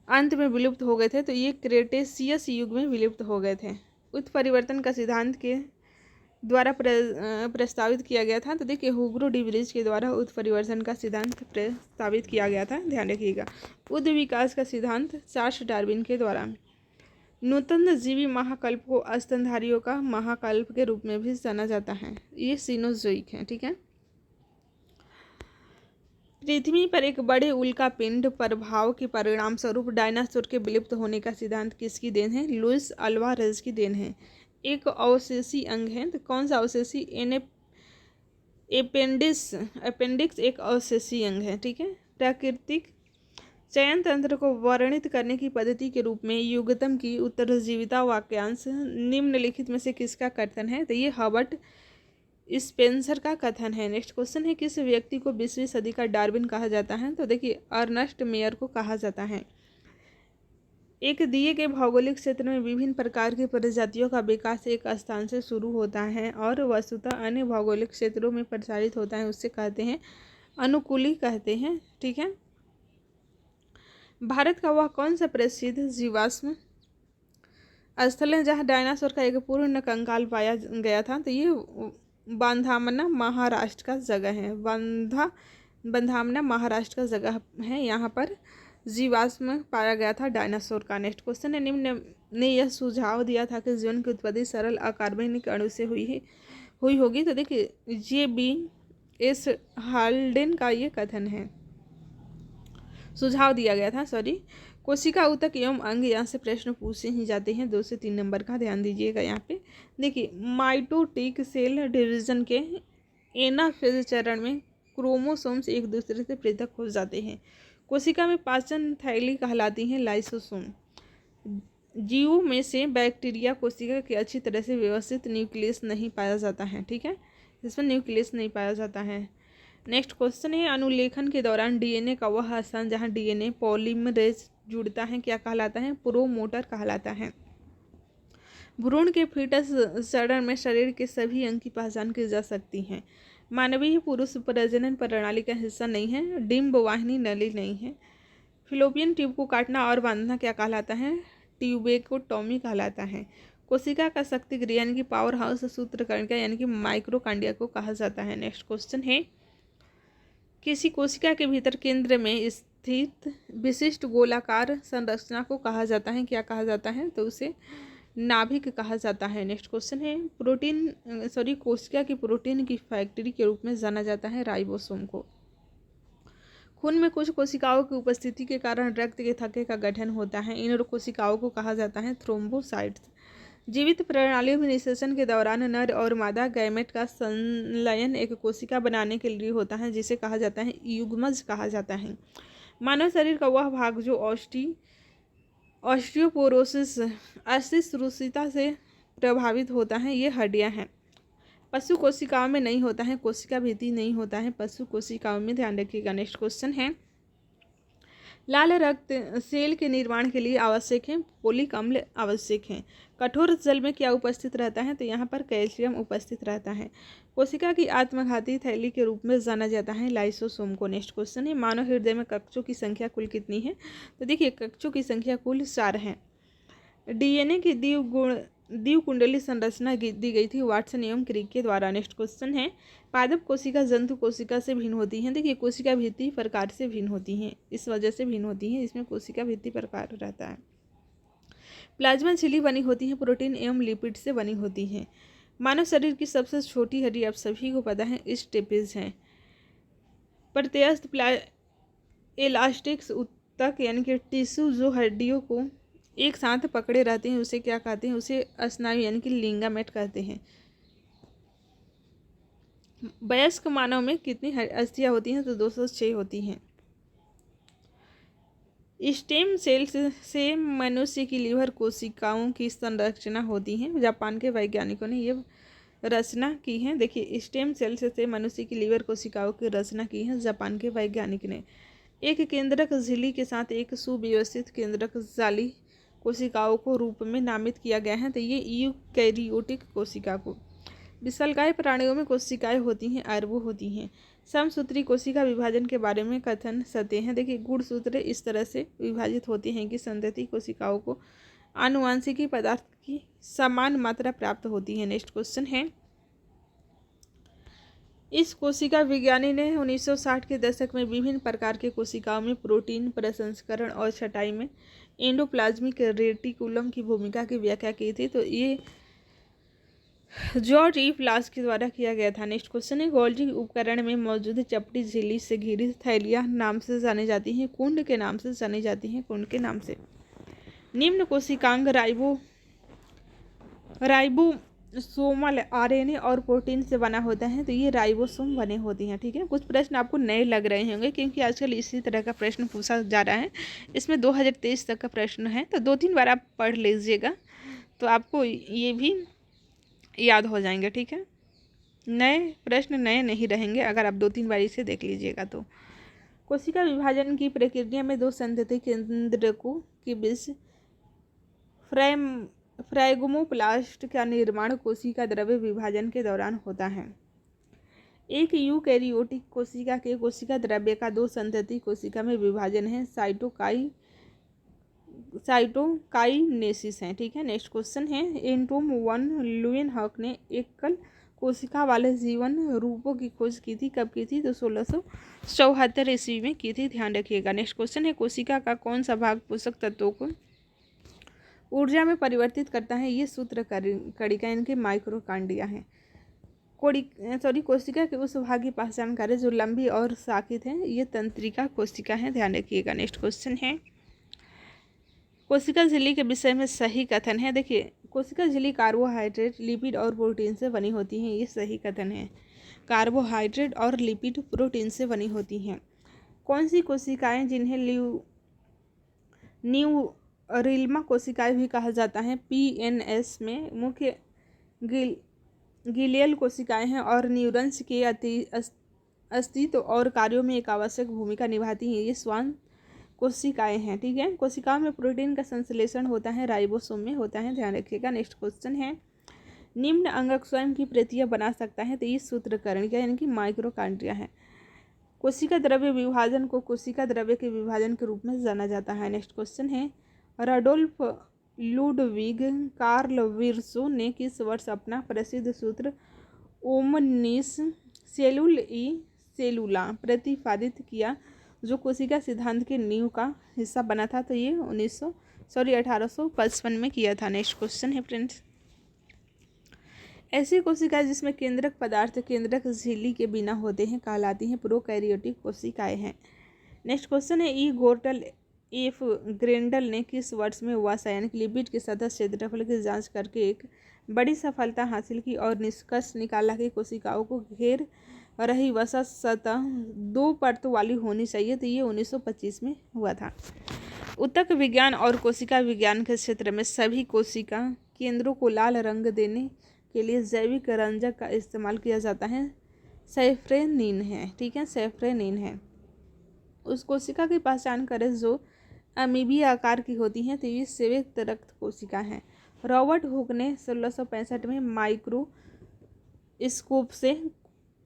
अंत में विलुप्त हो गए थे, तो ये क्रेटेशियस युग में विलुप्त हो गए थे। उत्परिवर्तन का सिद्धांत के द्वारा प्रस्तावित किया गया था। तो देखिए हुगरो डी ब्रिज के द्वारा उत्परिवर्तन का सिद्धांत प्रस्तावित किया गया था, ध्यान रखिएगा। उद् विकास का सिद्धांत चार्ल्स डार्विन के द्वारा। नूतन जीवी महाकल्प को स्तनधारियों का महाकल्प के रूप में भी जाना जाता है, ये सीनोजोइक है। ठीक है, पृथ्वी पर एक बड़े उल्का पिंड प्रभाव के परिणाम स्वरूप डायनासोर के विलुप्त होने का सिद्धांत किसकी देन है? लुइस अल्वारेज की देन है। एक अवशेषी अंग है, तो कौन सा अवशेषी? अपेंडिक्स एक अवशेषी अंग है। ठीक है, प्राकृतिक चयन तंत्र को वर्णित करने की पद्धति के रूप में युगतम की उत्तरजीविता वाक्यांश निम्नलिखित में से किसका कथन है? तो ये हर्बर्ट स्पेंसर का कथन है। नेक्स्ट क्वेश्चन है किस व्यक्ति को 20वीं सदी का डार्विन कहा जाता है? तो देखिए अर्नेस्ट मेयर को कहा जाता है। एक दिए के भौगोलिक क्षेत्र में विभिन्न प्रकार की प्रजातियों का विकास एक स्थान से शुरू होता है और वस्तुतः अन्य भौगोलिक क्षेत्रों में प्रसारित होता है, उससे कहते हैं अनुकूली कहते हैं। ठीक है, भारत का वह कौन सा प्रसिद्ध जीवाश्म स्थल है जहाँ डायनासोर का एक पूर्ण कंकाल पाया गया था? तो ये बांधामना महाराष्ट्र का जगह है। बांधामना महाराष्ट्र का जगह है, यहाँ पर जीवाश्म पाया गया था डायनासोर का। नेक्स्ट क्वेश्चन है निम्न ने यह सुझाव दिया था कि जीवन की उत्पत्ति सरल अकार्बनिक अणु से हुई होगी। तो देखिए JBS हाल्डेन का ये कथन है, सुझाव दिया गया था, सॉरी। कोशिका ऊतक एवं अंग, यहाँ से प्रश्न पूछे ही जाते हैं 2 से 3 नंबर का, ध्यान दीजिएगा यहाँ पे। देखिए माइटोटिक सेल डिवीजन के एनाफेज चरण में क्रोमोसोम्स एक दूसरे से पृथक हो जाते हैं। कोशिका में पाचन थैली कहलाती हैं लाइसोसोम। जीवों में से बैक्टीरिया कोशिका के अच्छी तरह से व्यवस्थित न्यूक्लियस नहीं पाया जाता है। ठीक है, इसमें न्यूक्लियस नहीं पाया जाता है। नेक्स्ट क्वेश्चन है अनुलेखन के दौरान DNA का वह स्थान जहाँ DNA पॉलीमरेज जुड़ता है क्या कहलाता है? प्रोमोटर कहलाता है। भ्रूण के फीटस चरण में शरीर के सभी अंग की पहचान की जा सकती है। मानवीय पुरुष प्रजनन प्रणाली का हिस्सा नहीं है, डिम्ब वाहिनी नली नहीं है। फिलोपियन ट्यूब को काटना और बांधना क्या कहलाता है? ट्यूबेक्टोमी कहलाता है। कोशिका का शक्ति गृह यानी कि पावर हाउस सूत्रकर्णिका यानी कि माइक्रोकांडिया को कहा जाता है। नेक्स्ट क्वेश्चन है किसी कोशिका के भीतर केंद्र में स्थित विशिष्ट गोलाकार संरचना को कहा जाता है, क्या कहा जाता है? तो उसे नाभिक कहा जाता है। नेक्स्ट क्वेश्चन है कोशिका की प्रोटीन की फैक्ट्री के रूप में जाना जाता है राइबोसोम को। खून में कुछ कोशिकाओं की उपस्थिति के कारण रक्त के थक्के का गठन होता है, इन कोशिकाओं को कहा जाता है थ्रोम्बोसाइट्स। जीवित प्रणालियों में निषेचन के दौरान नर और मादा गैमेट का संलयन एक कोशिका बनाने के लिए होता है, जिसे कहा जाता है युग्मज कहा जाता है। मानव शरीर का वह भाग जो ऑस्टियोपोरोसिस अस्थिरूसिता से प्रभावित होता है, ये हड्डियां हैं। पशु कोशिकाओं में नहीं होता है, कोशिका भित्ति नहीं होता है पशु कोशिकाओं में, ध्यान रखिएगा। नेक्स्ट क्वेश्चन है लाल रक्त सेल के निर्माण के लिए आवश्यक है, पोलिक अम्ल आवश्यक है। कठोर जल में क्या उपस्थित रहता है, तो यहाँ पर कैल्शियम उपस्थित रहता है। कोशिका की आत्मघाती थैली के रूप में जाना जाता है लाइसोसोम को। नेक्स्ट क्वेश्चन है, मानव हृदय में कक्षों की संख्या कुल कितनी है, तो देखिए कक्षों की संख्या कुल 4 है। डीएनए की द्विकुंडली संरचना दी गई थी वाटसन एवं क्रिक के द्वारा। नेक्स्ट क्वेश्चन है, पादप कोशिका जंतु कोशिका से भिन्न होती हैं। देखिए कोशिका भित्ति प्रकार से भिन्न होती हैं, इस वजह से भिन्न होती हैं, इसमें कोशिका भित्ति प्रकार रहता है। प्लाज्मा झिल्ली बनी होती है प्रोटीन एवं लिपिड से बनी होती हैं। मानव शरीर की सबसे छोटी हड्डी आप सभी को पता है स्टेपिस है। प्रत्यस्थ इलास्टिक्स उत्तक यानी कि टिश्यू जो हड्डियों को एक साथ पकड़े रहते हैं उसे क्या कहते हैं, उसे स्नायु यानी कि लिंगामेट कहते हैं। वयस्क मानव में कितनी अस्थियां होती हैं, तो 206 होती हैं। स्टेम सेल से मनुष्य की लीवर कोशिकाओं की संरचना होती है। जापान के वैज्ञानिकों ने ये रचना की है। देखिए स्टेम सेल से मनुष्य की लीवर कोशिकाओं की रचना की है जापान के वैज्ञानिक ने। एक केंद्रक झिल्ली के साथ एक सुव्यवस्थित केंद्रक जाली कोशिकाओं को रूप में नामित किया गया है, तो ये यूकैरियोटिक कोशिका को। विशालकाय प्राणियों में कोशिकाएं होती हैं, अरबों होती हैं। समसूत्री कोशिका विभाजन के बारे में कथन सत्य हैं। देखिए गुणसूत्र इस तरह से विभाजित होते हैं कि संतति कोशिकाओं को आनुवांशिकी पदार्थ की समान मात्रा प्राप्त होती है। नेक्स्ट क्वेश्चन है, इस कोशिका विज्ञानी ने 1960 के दशक में विभिन्न प्रकार के कोशिकाओं में प्रोटीन प्रसंस्करण और छटाई में एंडोप्लाज्मिक रेटिकुलम की भूमिका की व्याख्या की थी, तो ये जॉर्ज ई प्लास के द्वारा किया गया था। नेक्स्ट क्वेश्चन है, गोल्जी उपकरण में मौजूद चपटी झिल्ली से घिरी थैलियाँ नाम से जानी जाती हैं, कुंड के नाम से जानी जाती हैं, कुंड के नाम से। निम्न कोशिकांग राइबोसोमल आरएनए और प्रोटीन से बना होता है, तो ये राइबोसोम बने होती हैं। ठीक है, कुछ प्रश्न आपको नए लग रहे होंगे क्योंकि आजकल इसी तरह का प्रश्न पूछा जा रहा है। इसमें 2023 तक का प्रश्न है, तो 2-3 बार आप पढ़ लीजिएगा तो आपको ये भी याद हो जाएंगे। ठीक है, नए प्रश्न नए नहीं रहेंगे अगर आप 2-3 बार इसे देख लीजिएगा तो। कोशिका विभाजन की प्रक्रिया में 2 संतति केंद्रकों के बीच फ्रैगमोप्लास्ट का निर्माण कोशिका द्रव्य विभाजन के दौरान होता है। एक यूकैरियोटिक कोशिका के कोशिका द्रव्य का 2 संतति कोशिका में विभाजन है, साइटोकाइनेसिस है। ठीक है, नेक्स्ट क्वेश्चन है, एंटोम वन लुएनहॉक ने एकल कोशिका वाले जीवन रूपों की खोज की थी, कब की थी, तो 1674 ईस्वी में की थी, ध्यान रखिएगा। नेक्स्ट क्वेश्चन है, कोशिका का कौन सा भाग पोषक तत्वों को ऊर्जा में परिवर्तित करता है, ये सूत्र कणिका इनके माइक्रोकांडिया है। कोशिका के उस भाग की पहचान करें जो लंबी और शाखित है, ये तंत्रिका कोशिका है, ध्यान रखिएगा। नेक्स्ट क्वेश्चन है, कोशिका झिल्ली के विषय में सही कथन है। देखिए कोशिका झिल्ली कार्बोहाइड्रेट लिपिड और प्रोटीन से बनी होती हैं, ये सही कथन है। कार्बोहाइड्रेट और लिपिड प्रोटीन से बनी होती हैं। कौन सी कोशिकाएं जिन्हें न्यूरिल्मा कोशिकाएं भी कहा जाता है, पीएनएस में मुख्य गिलियल कोशिकाएं हैं और न्यूरॉन्स के अस्तित्व और कार्यों में एक आवश्यक भूमिका निभाती हैं, ये श्वान कोशिकाएं हैं। ठीक है, कोशिकाओं में प्रोटीन का संश्लेषण होता है, राइबोसोम में होता है, ध्यान रखिएगा। नेक्स्ट क्वेश्चन है, निम्न अंगक स्वयं की प्रतियां बना सकता है, तो ये सूत्रकरण यानी कि माइक्रोकांड्रिया है। कोशिका द्रव्य विभाजन को कोशिका द्रव्य के विभाजन के रूप में जाना जाता है। नेक्स्ट क्वेश्चन है, रडोल्फ लुडविग कार्ल विर्सो ने किस वर्ष अपना प्रसिद्ध सूत्र ओमनिस सेलुला प्रतिपादित किया, जो कोशिका सिद्धांत के नींव का हिस्सा बना था, तो ये 1855 में किया था। नेक्स्ट क्वेश्चन है फ्रेंड्स, ऐसी कोशिकाएं जिसमें केंद्रक पदार्थ केंद्रक झिल्ली के बिना होते हैं कहलाती हैं प्रोकैरियोटिक कोशिकाएं हैं। नेक्स्ट क्वेश्चन है, ई गोर्टल एफ ग्रेंडल ने किस वर्ष में वसा यानी लिपिड के सतह क्षेत्रफल की जांच करके एक बड़ी सफलता हासिल की और निष्कर्ष निकाला कि कोशिकाओं को घेर रही वसा सतह 2 परतों वाली होनी चाहिए, तो ये 1925 में हुआ था। ऊतक विज्ञान और कोशिका विज्ञान के क्षेत्र में सभी कोशिका केंद्रों को लाल रंग देने के लिए जैविक रंजक का इस्तेमाल किया जाता है, सैफ्रेनिन है। ठीक है, सैफ्रेनिन है। उस कोशिका की पहचान करें जो अमीबीय आकार की होती हैं, तो ये श्वेत रक्त कोशिका हैं। रॉबर्ट हुक ने 1665 में माइक्रोस्कोप से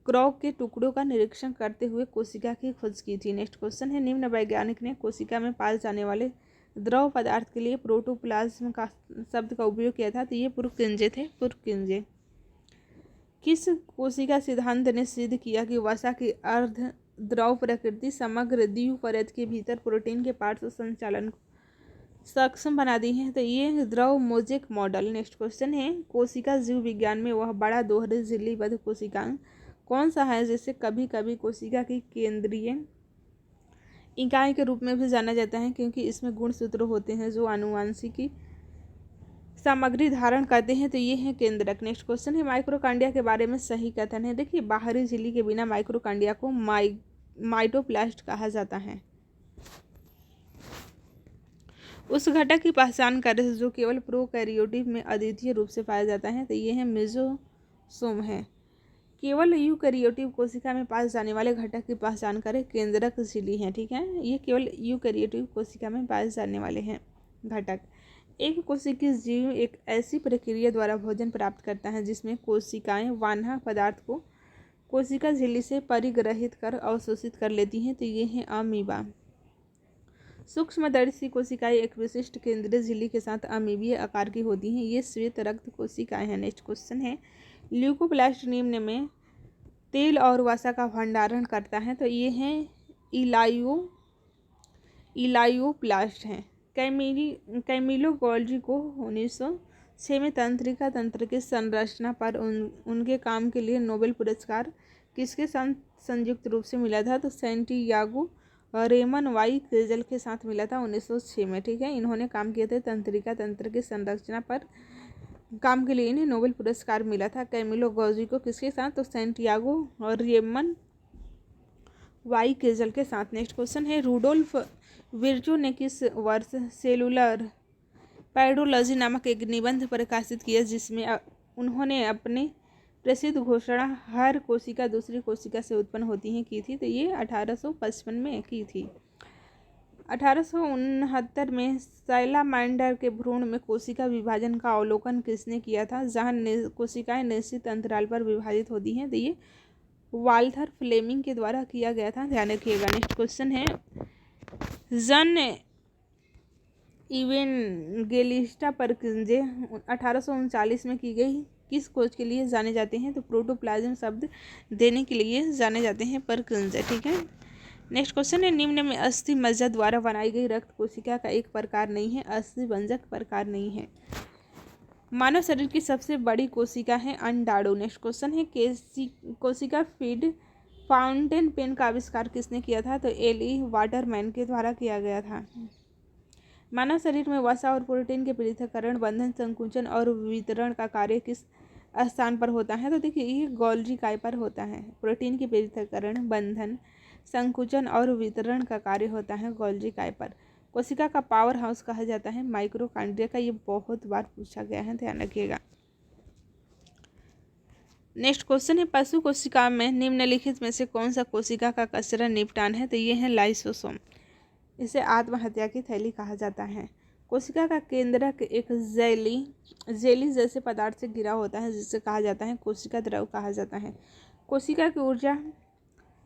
क्रॉक के टुकड़ों का निरीक्षण करते हुए कोशिका की खोज की थी। नेक्स्ट क्वेश्चन है, निम्न वैज्ञानिक ने कोशिका में पाए जाने वाले द्रव पदार्थ के लिए प्रोटोप्लाज्म का शब्द का उपयोग किया था, तो ये पुरकिंजे थे। पुरकिंजे। किस कोशिका सिद्धांत ने सिद्ध किया कि वसा की अर्ध द्रव प्रकृति समग्र द्विपरत के भीतर प्रोटीन के पार्श्व संचालन को सक्षम बना दी है, तो ये द्रव मोजेक मॉडल। नेक्स्ट क्वेश्चन है, कोशिका जीव विज्ञान में वह बड़ा दोहरे झिल्लीबद्ध कोशिकांग कौन सा है जिसे कभी कभी कोशिका की केंद्रीय इकाई के रूप में भी जाना जाता है, क्योंकि इसमें गुणसूत्र होते हैं जो आनुवांशिकी सामग्री धारण करते हैं, तो ये है केंद्रक। नेक्स्ट क्वेश्चन है, माइक्रोकांडिया के बारे में सही कथन है। देखिए, बाहरी झिल्ली के बिना माइक्रोकांडिया को माइटोप्लास्ट कहा जाता है। उस घटक की पहचान करें जो केवल प्रोकैरियोटिक में अद्वितीय रूप से पाया जाता है, तो ये है मेसोसोम है। केवल यूकैरियोटिक कोशिका में पाए जाने वाले घटक की पहचान करें, केंद्रक झिल्ली है। ठीक है, ये केवल यूकैरियोटिक कोशिका में पाए जाने वाले हैं घटक। एक कोशिकीय जीव एक ऐसी प्रक्रिया द्वारा भोजन प्राप्त करता है जिसमें कोशिकाएं वाहक पदार्थ को कोशिका झिल्ली से परिग्रहित कर अवशोषित कर लेती हैं, तो ये है अमीबा। सूक्ष्मदर्शी कोशिकाएं एक विशिष्ट केंद्रीय झिल्ली के साथ अमीबीय आकार की होती हैं, ये श्वेत रक्त कोशिकाएं हैं। नेक्स्ट क्वेश्चन है, ल्यूकोप्लास्ट निम्न में तेल और वसा का भंडारण करता है, तो ये है इलायोप्लास्ट हैं। कैमिलो गोल्जी को 1906 में तंत्रिका तंत्र की संरचना पर उनके काम के लिए नोबेल पुरस्कार किसके साथ संयुक्त रूप से मिला था, तो सैंटियागो रेमन वाई क्रेजल के साथ मिला था 1906 में। ठीक है, इन्होंने काम किए थे तंत्रिका तंत्र की संरचना पर काम के लिए इन्हें नोबेल पुरस्कार मिला था। कैमिलो गोल्जी को किसके साथ, तो सैंटियागो और रेमन वाई क्रेजल के साथ। नेक्स्ट क्वेश्चन है, रूडोल्फ विर्चो ने किस वर्ष सेलुलर पैडोलॉजी नामक एक निबंध प्रकाशित किया जिसमें उन्होंने अपने प्रसिद्ध घोषणा हर कोशिका दूसरी कोशिका से उत्पन्न होती है की थी, तो ये 1855 में की थी। 1869 में सैलामांडर के भ्रूण में कोशिका विभाजन का अवलोकन किसने किया था, जहाँ कोशिकाएं निश्चित अंतराल पर विभाजित होती हैं, तो ये वाल्थर फ्लेमिंग के द्वारा किया गया था, ध्यान रखिएगा। नेक्स्ट क्वेश्चन है, जन इवेंगेलिस्टा परकिंजे 1839 में की गई किस खोज के लिए जाने जाते हैं, तो प्रोटोप्लाज्म शब्द देने के लिए जाने जाते हैं परकिंजे। ठीक है, नेक्स्ट क्वेश्चन है, निम्न में अस्थि मज्जा द्वारा बनाई गई रक्त कोशिका का एक प्रकार नहीं है, अस्थि भंजक प्रकार नहीं है। मानव शरीर की सबसे बड़ी कोशिका है अंडाणु। नेक्स्ट क्वेश्चन है, कोशिका फीड फाउंटेन पेन का आविष्कार किसने किया था, तो एली वाटरमैन के द्वारा किया गया था। मानव शरीर में वसा और प्रोटीन के पृथक्करण, बंधन, संकुचन और वितरण का कार्य किस स्थान पर होता है, तो देखिए ये गोल्जी काय पर होता है। प्रोटीन के पृथक्करण, बंधन, संकुचन और वितरण का कार्य होता है गोल्जी काय पर। कोशिका का पावर हाउस कहा जाता है माइक्रोकांड्रिया का, ये बहुत बार पूछा गया है, ध्यान रखिएगा। नेक्स्ट क्वेश्चन है, पशु कोशिका में निम्नलिखित में से कौन सा कोशिका का कचरा निपटान है, तो ये है लाइसोसोम। इसे आत्महत्या की थैली कहा जाता है। कोशिका का केंद्रक एक जेली जैसे पदार्थ से घिरा होता है जिसे कहा जाता है कोशिका द्रव कहा जाता है। कोशिका की ऊर्जा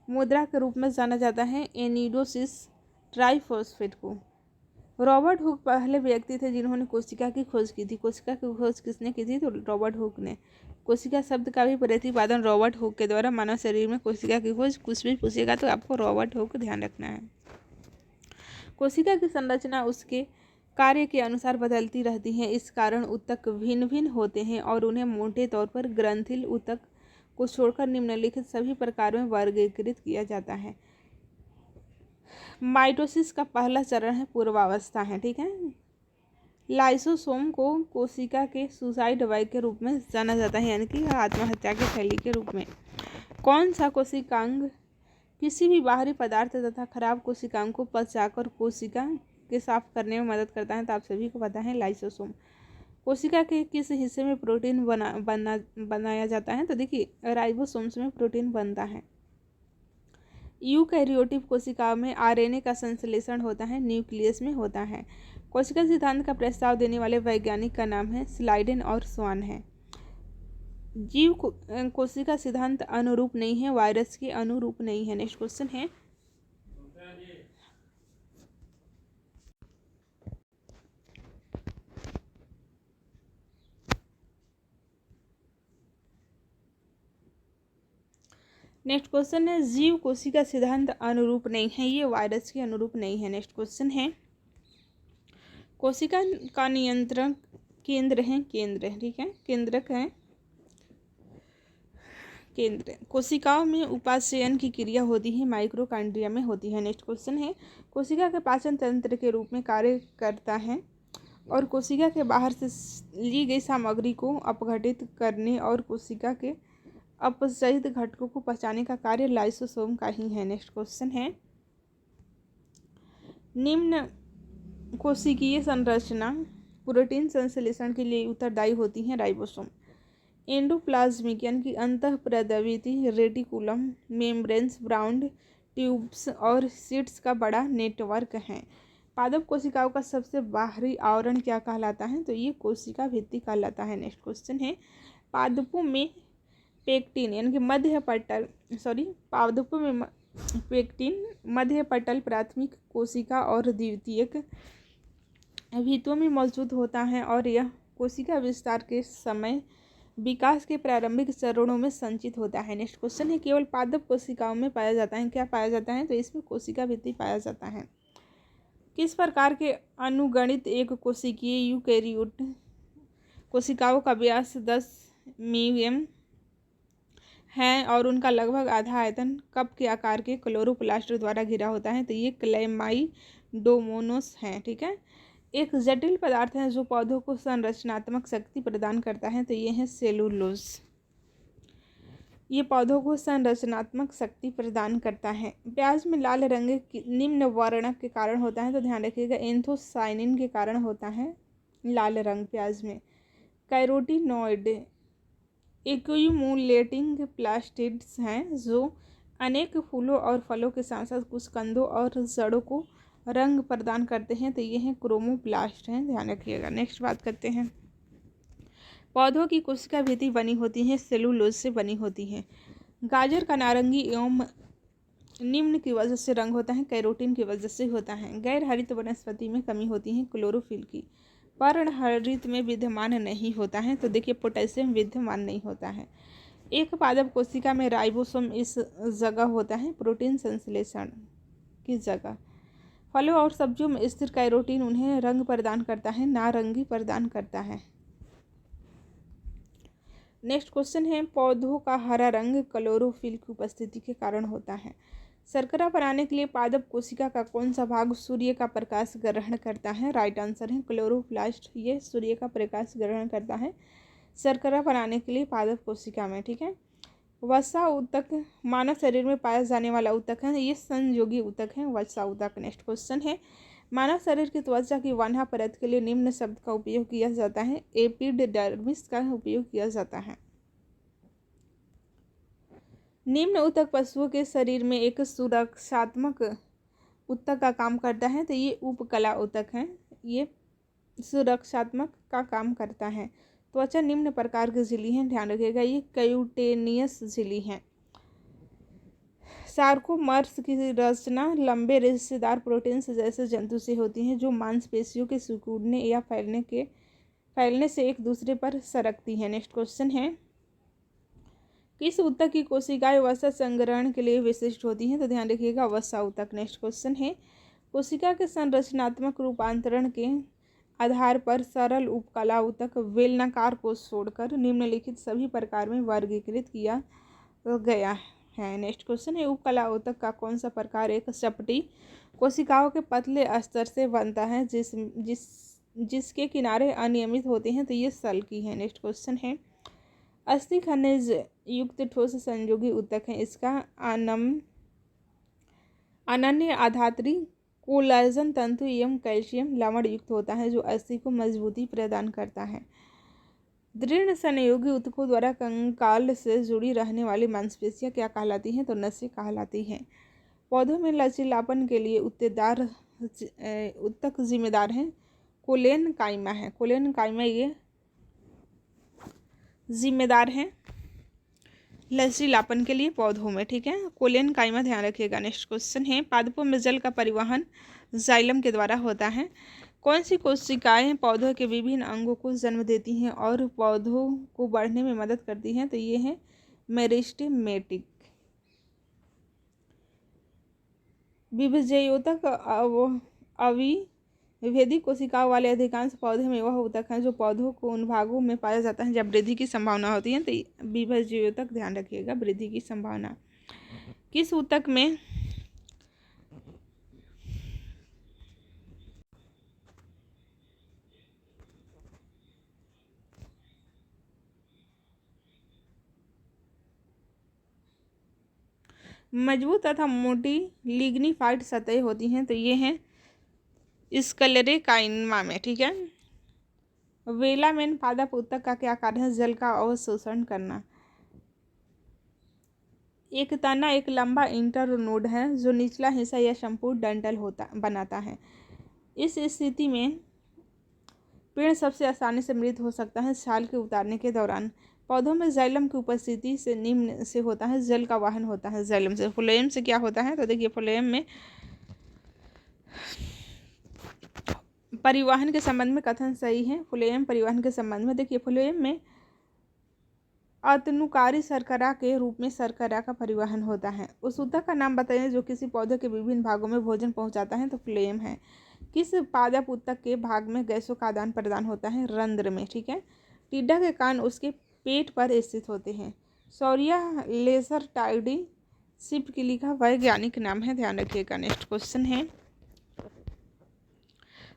मुद्रा के रूप में जाना जाता है एनिडोसिस ट्राइफॉस्फेट को। रॉबर्ट हुक पहले व्यक्ति थे जिन्होंने कोशिका की खोज की थी। कोशिका की खोज किसने की थी, तो रॉबर्ट हुक ने। कोशिका शब्द का भी प्रतिपादन रॉबर्ट हुक के द्वारा। मानव शरीर में कोशिका की खोज कुछ भी पूछेगा तो आपको रॉबर्ट हुक ध्यान रखना है। कोशिका की संरचना उसके कार्य के अनुसार बदलती रहती है, इस कारण ऊतक भिन्न भिन्न होते हैं और उन्हें मोटे तौर पर ग्रंथिल ऊतक को छोड़कर निम्नलिखित सभी प्रकारों में वर्गीकृत किया जाता है। माइटोसिस का पहला चरण है पूर्वावस्था है, ठीक है। लाइसोसोम को कोशिका के सुसाइड वाई के रूप में जाना जाता है, यानी कि आत्महत्या की थैली के रूप में। कौन सा कोशिकांग किसी भी बाहरी पदार्थ तथा खराब कोशिकाओं को पचाकर कोशिका के साफ करने में मदद करता है, तो आप सभी को पता है लाइसोसोम। कोशिका के किस हिस्से में प्रोटीन बनाया जाता है, तो देखिए राइबोसोम्स में प्रोटीन बनता है। यूकैरियोटिक कोशिकाओं में आरएनए का संश्लेषण होता है, न्यूक्लियस में होता है। कोशिका सिद्धांत का प्रस्ताव देने वाले वैज्ञानिक का नाम है स्लाइडेन और स्वान है। जीव कोशिका सिद्धांत अनुरूप नहीं है, वायरस के अनुरूप नहीं है। नेक्स्ट क्वेश्चन है, नेक्स्ट क्वेश्चन है जीव कोशिका सिद्धांत अनुरूप नहीं है, ये वायरस के अनुरूप नहीं है। नेक्स्ट क्वेश्चन है, कोशिका का नियंत्रण केंद्र है, केंद्र, ठीक है, केंद्रक है, केंद्र। कोशिकाओं में उपाशयन की क्रिया होती है, माइक्रोकांड्रिया में होती है। नेक्स्ट क्वेश्चन है, कोशिका के पाचन तंत्र के रूप में कार्य करता है और कोशिका के बाहर से ली गई सामग्री को अपघटित करने और कोशिका के अपचयित घटकों को पचाने का कार्य लाइसोसोम का ही है। नेक्स्ट क्वेश्चन है, निम्न कोशिकीय संरचना प्रोटीन संश्लेषण के लिए उत्तरदायी होती हैं, राइबोसोम। एंडोप्लाज्मिक यानी कि अंतःप्रद्रवित रेटिकुलम, मेम्ब्रेन्स, ब्राउन ट्यूब्स और सीट्स का बड़ा नेटवर्क है। पादप कोशिकाओं का सबसे बाहरी आवरण क्या कहलाता है? तो ये कोशिका भित्ति कहलाता है। नेक्स्ट क्वेश्चन है, पादपों में पेक्टिन यानी कि पादपों में पेक्टिन मध्य पटल प्राथमिक कोशिका और द्वितीयक भित्तियों में मौजूद होता है और यह कोशिका विस्तार के समय विकास के प्रारंभिक चरणों में संचित होता है। नेक्स्ट क्वेश्चन है, केवल पादप कोशिकाओं में पाया जाता है, क्या पाया जाता है? तो इसमें कोशिका भित्ति पाया जाता है। किस प्रकार के अनुगणित एक कोशिकीय यूकैरियोट कोशिकाओं का व्यास 10 मिलियन है और उनका लगभग आधा आयतन कप के आकार के क्लोरोप्लास्ट द्वारा घिरा होता है? तो ये क्लेमाइडोमोनास है, ठीक है। एक जटिल पदार्थ है जो पौधों को संरचनात्मक शक्ति प्रदान करता है, तो ये है सेलुलोज। ये पौधों को संरचनात्मक शक्ति प्रदान करता है। प्याज में लाल रंग निम्न वर्णक के कारण होता है, तो ध्यान रखिएगा एंथोसाइनिन के कारण होता है लाल रंग प्याज में। कैरोटीनॉइड एक्यूमुलेटिंग प्लास्टिड्स हैं जो अनेक फूलों और फलों के साथ साथ कुछ कंदों और जड़ों को रंग प्रदान करते हैं, तो ये हैं क्रोमोप्लास्ट हैं, ध्यान रखिएगा। नेक्स्ट बात करते हैं, पौधों की कोशिका भित्ति बनी होती है सेलुलोज से बनी होती है। गाजर का नारंगी एवं निम्न की वजह से रंग होता है, कैरोटीन की वजह से होता है। गैर हरित वनस्पति में कमी होती है क्लोरोफिल की, पर्ण हरित में विद्यमान नहीं होता है, तो देखिए पोटेशियम विद्यमान नहीं होता है। एक पादप कोशिका में राइबोसोम इस जगह होता है प्रोटीन संश्लेषण की जगह। फलों और सब्जियों में स्थिर कैरोटीन उन्हें रंग प्रदान करता है, नारंगी प्रदान करता है। नेक्स्ट क्वेश्चन है, पौधों का हरा रंग क्लोरोफिल की उपस्थिति के कारण होता है। शर्करा बनाने के लिए पादप कोशिका का कौन सा भाग सूर्य का प्रकाश ग्रहण करता है? राइट आंसर है क्लोरोप्लास्ट, ये सूर्य का प्रकाश ग्रहण करता है शर्करा बनाने के लिए पादप कोशिका में, ठीक है। वसा ऊतक मानव शरीर में पाया जाने वाला ऊतक है, ये संयोगी ऊतक है वसा ऊतक। नेक्स्ट क्वेश्चन है, मानव शरीर की त्वचा की वान्हा परत के लिए निम्न शब्द का उपयोग किया जाता है? एपिडर्मिस का उपयोग किया जाता है। निम्न ऊतक पशुओं के शरीर में एक सुरक्षात्मक ऊतक का काम करता है, तो ये उपकला ऊतक है, ये सुरक्षात्मक का काम करता है। त्वचा निम्न प्रकार की झिल्ली है, ध्यान रखिएगा, ये क्यूटेनियस झिल्ली है। सार्कोमर्स की रचना लंबे रेशेदार प्रोटीन जैसे जंतु से होती है जो मांसपेशियों के सिकुड़ने या फैलने से एक दूसरे पर सरकती है। नेक्स्ट क्वेश्चन है, किस ऊतक की कोशिकाएं वसा संग्रहण के लिए विशिष्ट होती हैं? तो ध्यान रखिएगा वसा ऊतक। नेक्स्ट क्वेश्चन है, कोशिका के संरचनात्मक रूपांतरण के आधार पर सरल उपकला ऊतक बेलनाकार को छोड़कर निम्नलिखित सभी प्रकार में वर्गीकृत किया गया है। नेक्स्ट क्वेश्चन है, उपकला ऊतक का कौन सा प्रकार एक चपटी कोशिकाओं के पतले अस्तर से बनता है जिसके किनारे अनियमित होते हैं? तो ये सल्की है। नेक्स्ट क्वेश्चन है, अस्थि खनिज युक्त ठोस संयोगी ऊतक है, इसका अनन्य आधात्री कोलाजन तंतु एवं कैल्शियम लवण युक्त होता है जो अस्थि को मजबूती प्रदान करता है। दृढ़ संयोगी ऊतकों द्वारा कंकाल से जुड़ी रहने वाली मांसपेशियां क्या कहलाती हैं? तो नसें कहलाती हैं। पौधों में लचीलापन के लिए उत्तक जिम्मेदार हैं। कोलेन काइमा है, कोलेन काइमा ये जिम्मेदार हैं लचीलापन के लिए पौधों में, ठीक है। कोलेन काइमा ध्यान रखिएगा। नेक्स्ट क्वेश्चन है, पादपों में जल का परिवहन जाइलम के द्वारा होता है। कौन सी कोशिकाएं पौधों के विभिन्न अंगों को जन्म देती हैं और पौधों को बढ़ने में मदद करती हैं? तो ये है मेरिस्टेमेटिक। विभज्योतक अविभेदी कोशिकाओं वाले अधिकांश पौधे में वह ऊतक है जो पौधों को उन भागों में पाया जाता है जब वृद्धि की संभावना होती है। तो विभज्योतक ध्यान रखिएगा, वृद्धि की संभावना। किस ऊतक में मजबूत तथा मोटी लिग्निफाइड सतहें होती हैं? तो ये हैं स्क्लेरेकाइमा में, ठीक है। वेलामेन पादप ऊतक का क्या कार्य है? जल का अवशोषण करना। एक तना एक लंबा इंटरनोड है जो निचला हिस्सा या संपूर्ण डंठल बनाता है। इस स्थिति में पेड़ सबसे आसानी से मृत हो सकता है छाल के उतारने के दौरान। पौधों में जाइलम की उपस्थिति से निम्न से होता है जल का वाहन होता है जाइलम से। फ्लोएम से क्या होता है? तो देखिए, फ्लोएम में परिवहन के संबंध में कथन सही है। फ्लोएम परिवहन के संबंध में देखिए, फ्लोएम में अतनुकारी शर्करा के रूप में शर्करा का परिवहन होता है। उस ऊतक का नाम बताइए जो किसी पौधे के विभिन्न भागों में भोजन पहुंचाता है? तो फ्लोएम है। किस पादप ऊतक के भाग में गैसों का आदान प्रदान होता है? रंध्र में, ठीक है। टिड्डा के कान उसके पेट पर स्थित होते हैं। सौरिया लेजर टाइडी सिप्किली का वैज्ञानिक नाम है, ध्यान रखिएगा। नेक्स्ट क्वेश्चन है,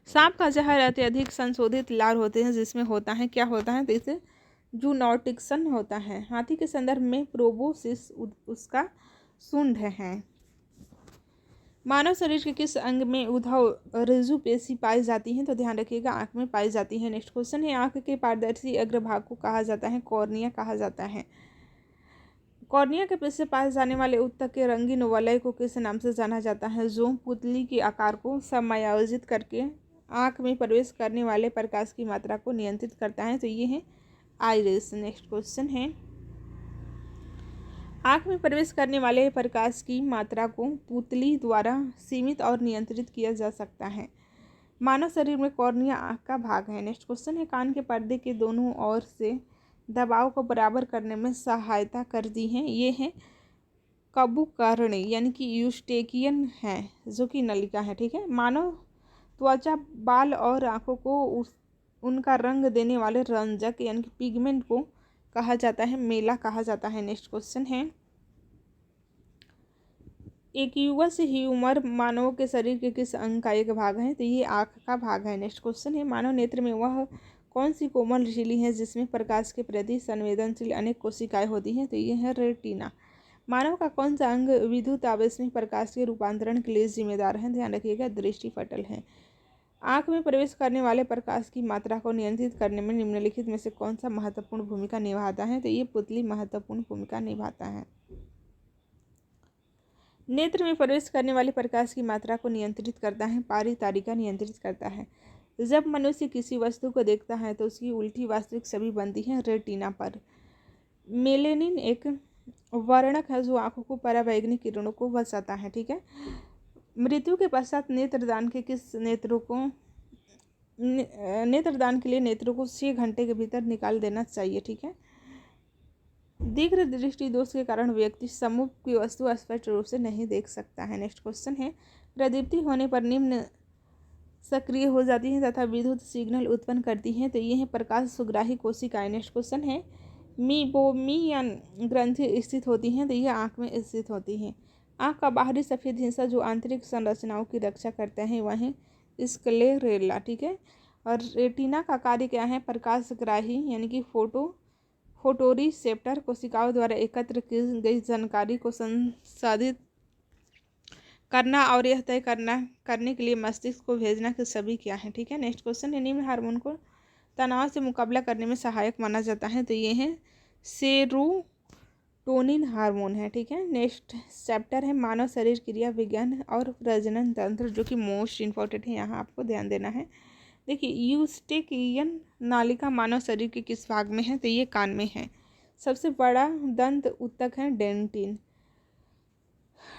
सांप का जहर अत्यधिक संशोधित लार होते हैं जिसमें होता है, क्या होता है? तो इसे जूनोटिक्सन होता है। हाथी के संदर्भ में प्रोबोसिस उसका सूंड है। मानव शरीर के किस अंग में उद्भव ऋजु पेशी पाई जाती है? तो ध्यान रखिएगा, आंख में पाई जाती है। नेक्स्ट क्वेश्चन है, आंख के पारदर्शी अग्रभाग को कहा जाता है? कॉर्निया कहा जाता है। कॉर्निया के पीछे पाए जाने वाले ऊतक के रंगीन वलय को किस नाम से जाना जाता है? जो पुतली के आकार को समायोजित करके आंख में प्रवेश करने वाले प्रकाश की मात्रा को नियंत्रित करता है। तो ये है आइरिस। नेक्स्ट क्वेश्चन है, आंख में प्रवेश करने वाले प्रकाश की मात्रा को पुतली द्वारा सीमित और नियंत्रित किया जा सकता है। मानव शरीर में कॉर्निया आंख का भाग है। नेक्स्ट क्वेश्चन है, कान के पर्दे के दोनों ओर से दबाव को बराबर करने में सहायता करती हैं? ये है कबुकर्णी यानी कि यूस्टेकियन है जो कि नलिका है, ठीक है। मानव त्वचा, बाल और आंखों को उनका रंग देने वाले रंजक यानी कि पिगमेंट को कहा जाता है? मेला कहा जाता है। नेक्स्ट क्वेश्चन है, एक यूवस ह्यूमर मानव के शरीर के किस अंग का एक भाग है? तो ये आँख का भाग है। नेक्स्ट क्वेश्चन है, मानव नेत्र में वह कौन सी कोमल झिल्ली है जिसमें प्रकाश के प्रति संवेदनशील अनेक कोशिकाएं होती हैं? तो ये है रेटिना। मानव का कौन सा अंग विद्युत आवेश में प्रकाश के रूपांतरण के लिए जिम्मेदार है? ध्यान रखिएगा, दृष्टिपटल है। आँख में प्रवेश करने वाले प्रकाश की मात्रा को नियंत्रित करने में निम्नलिखित में से कौन सा महत्वपूर्ण भूमिका निभाता है? तो ये पुतली महत्वपूर्ण भूमिका निभाता है। नेत्र में प्रवेश करने वाले प्रकाश की मात्रा को नियंत्रित करता है? पारितारिका नियंत्रित करता है। जब मनुष्य किसी वस्तु को देखता है तो उसकी उल्टी वास्तविक छवि बनती है रेटिना पर। मेलेनिन एक वर्णक है जो आंखों को पराबैंगनी किरणों को बचाता है, ठीक है। मृत्यु के पश्चात नेत्रदान के लिए नेत्रों को 6 घंटे के भीतर निकाल देना चाहिए, ठीक है। दीर्घ दृष्टि दोष के कारण व्यक्ति सम्मुख की वस्तु स्पष्ट रूप से नहीं देख सकता है। नेक्स्ट क्वेश्चन है, प्रदीप्ति होने पर निम्न सक्रिय हो जाती है तथा विद्युत सिग्नल उत्पन्न करती हैं? तो ये है प्रकाश सुग्राही कोशिकाएं। नेक्स्ट क्वेश्चन है, मीबोमियन ग्रंथि स्थित होती हैं? तो ये आँख में स्थित होती हैं। आँख का बाहरी सफ़ेद हिस्सा जो आंतरिक संरचनाओं की रक्षा करते हैं वह है स्क्लेरेला, ठीक है। और रेटिना का कार्य क्या है? प्रकाशग्राही यानी कि फोटोरिसेप्टर कोशिकाओं द्वारा एकत्र की गई जानकारी को संसाधित करना और यह तय करने के लिए मस्तिष्क को भेजना कि सभी क्या है, ठीक है। नेक्स्ट क्वेश्चन है, निम्न हार्मोन को तनाव से मुकाबला करने में सहायक माना जाता है? तो ये है टोनिन हार्मोन है, ठीक है। नेक्स्ट चैप्टर है मानव शरीर क्रिया विज्ञान और प्रजनन तंत्र, जो कि मोस्ट इम्पॉर्टेंट है, यहाँ आपको ध्यान देना है। देखिए यूस्टेकियन नालिका मानव शरीर के किस भाग में है, तो ये कान में है। सबसे बड़ा दंत ऊतक है डेंटिन,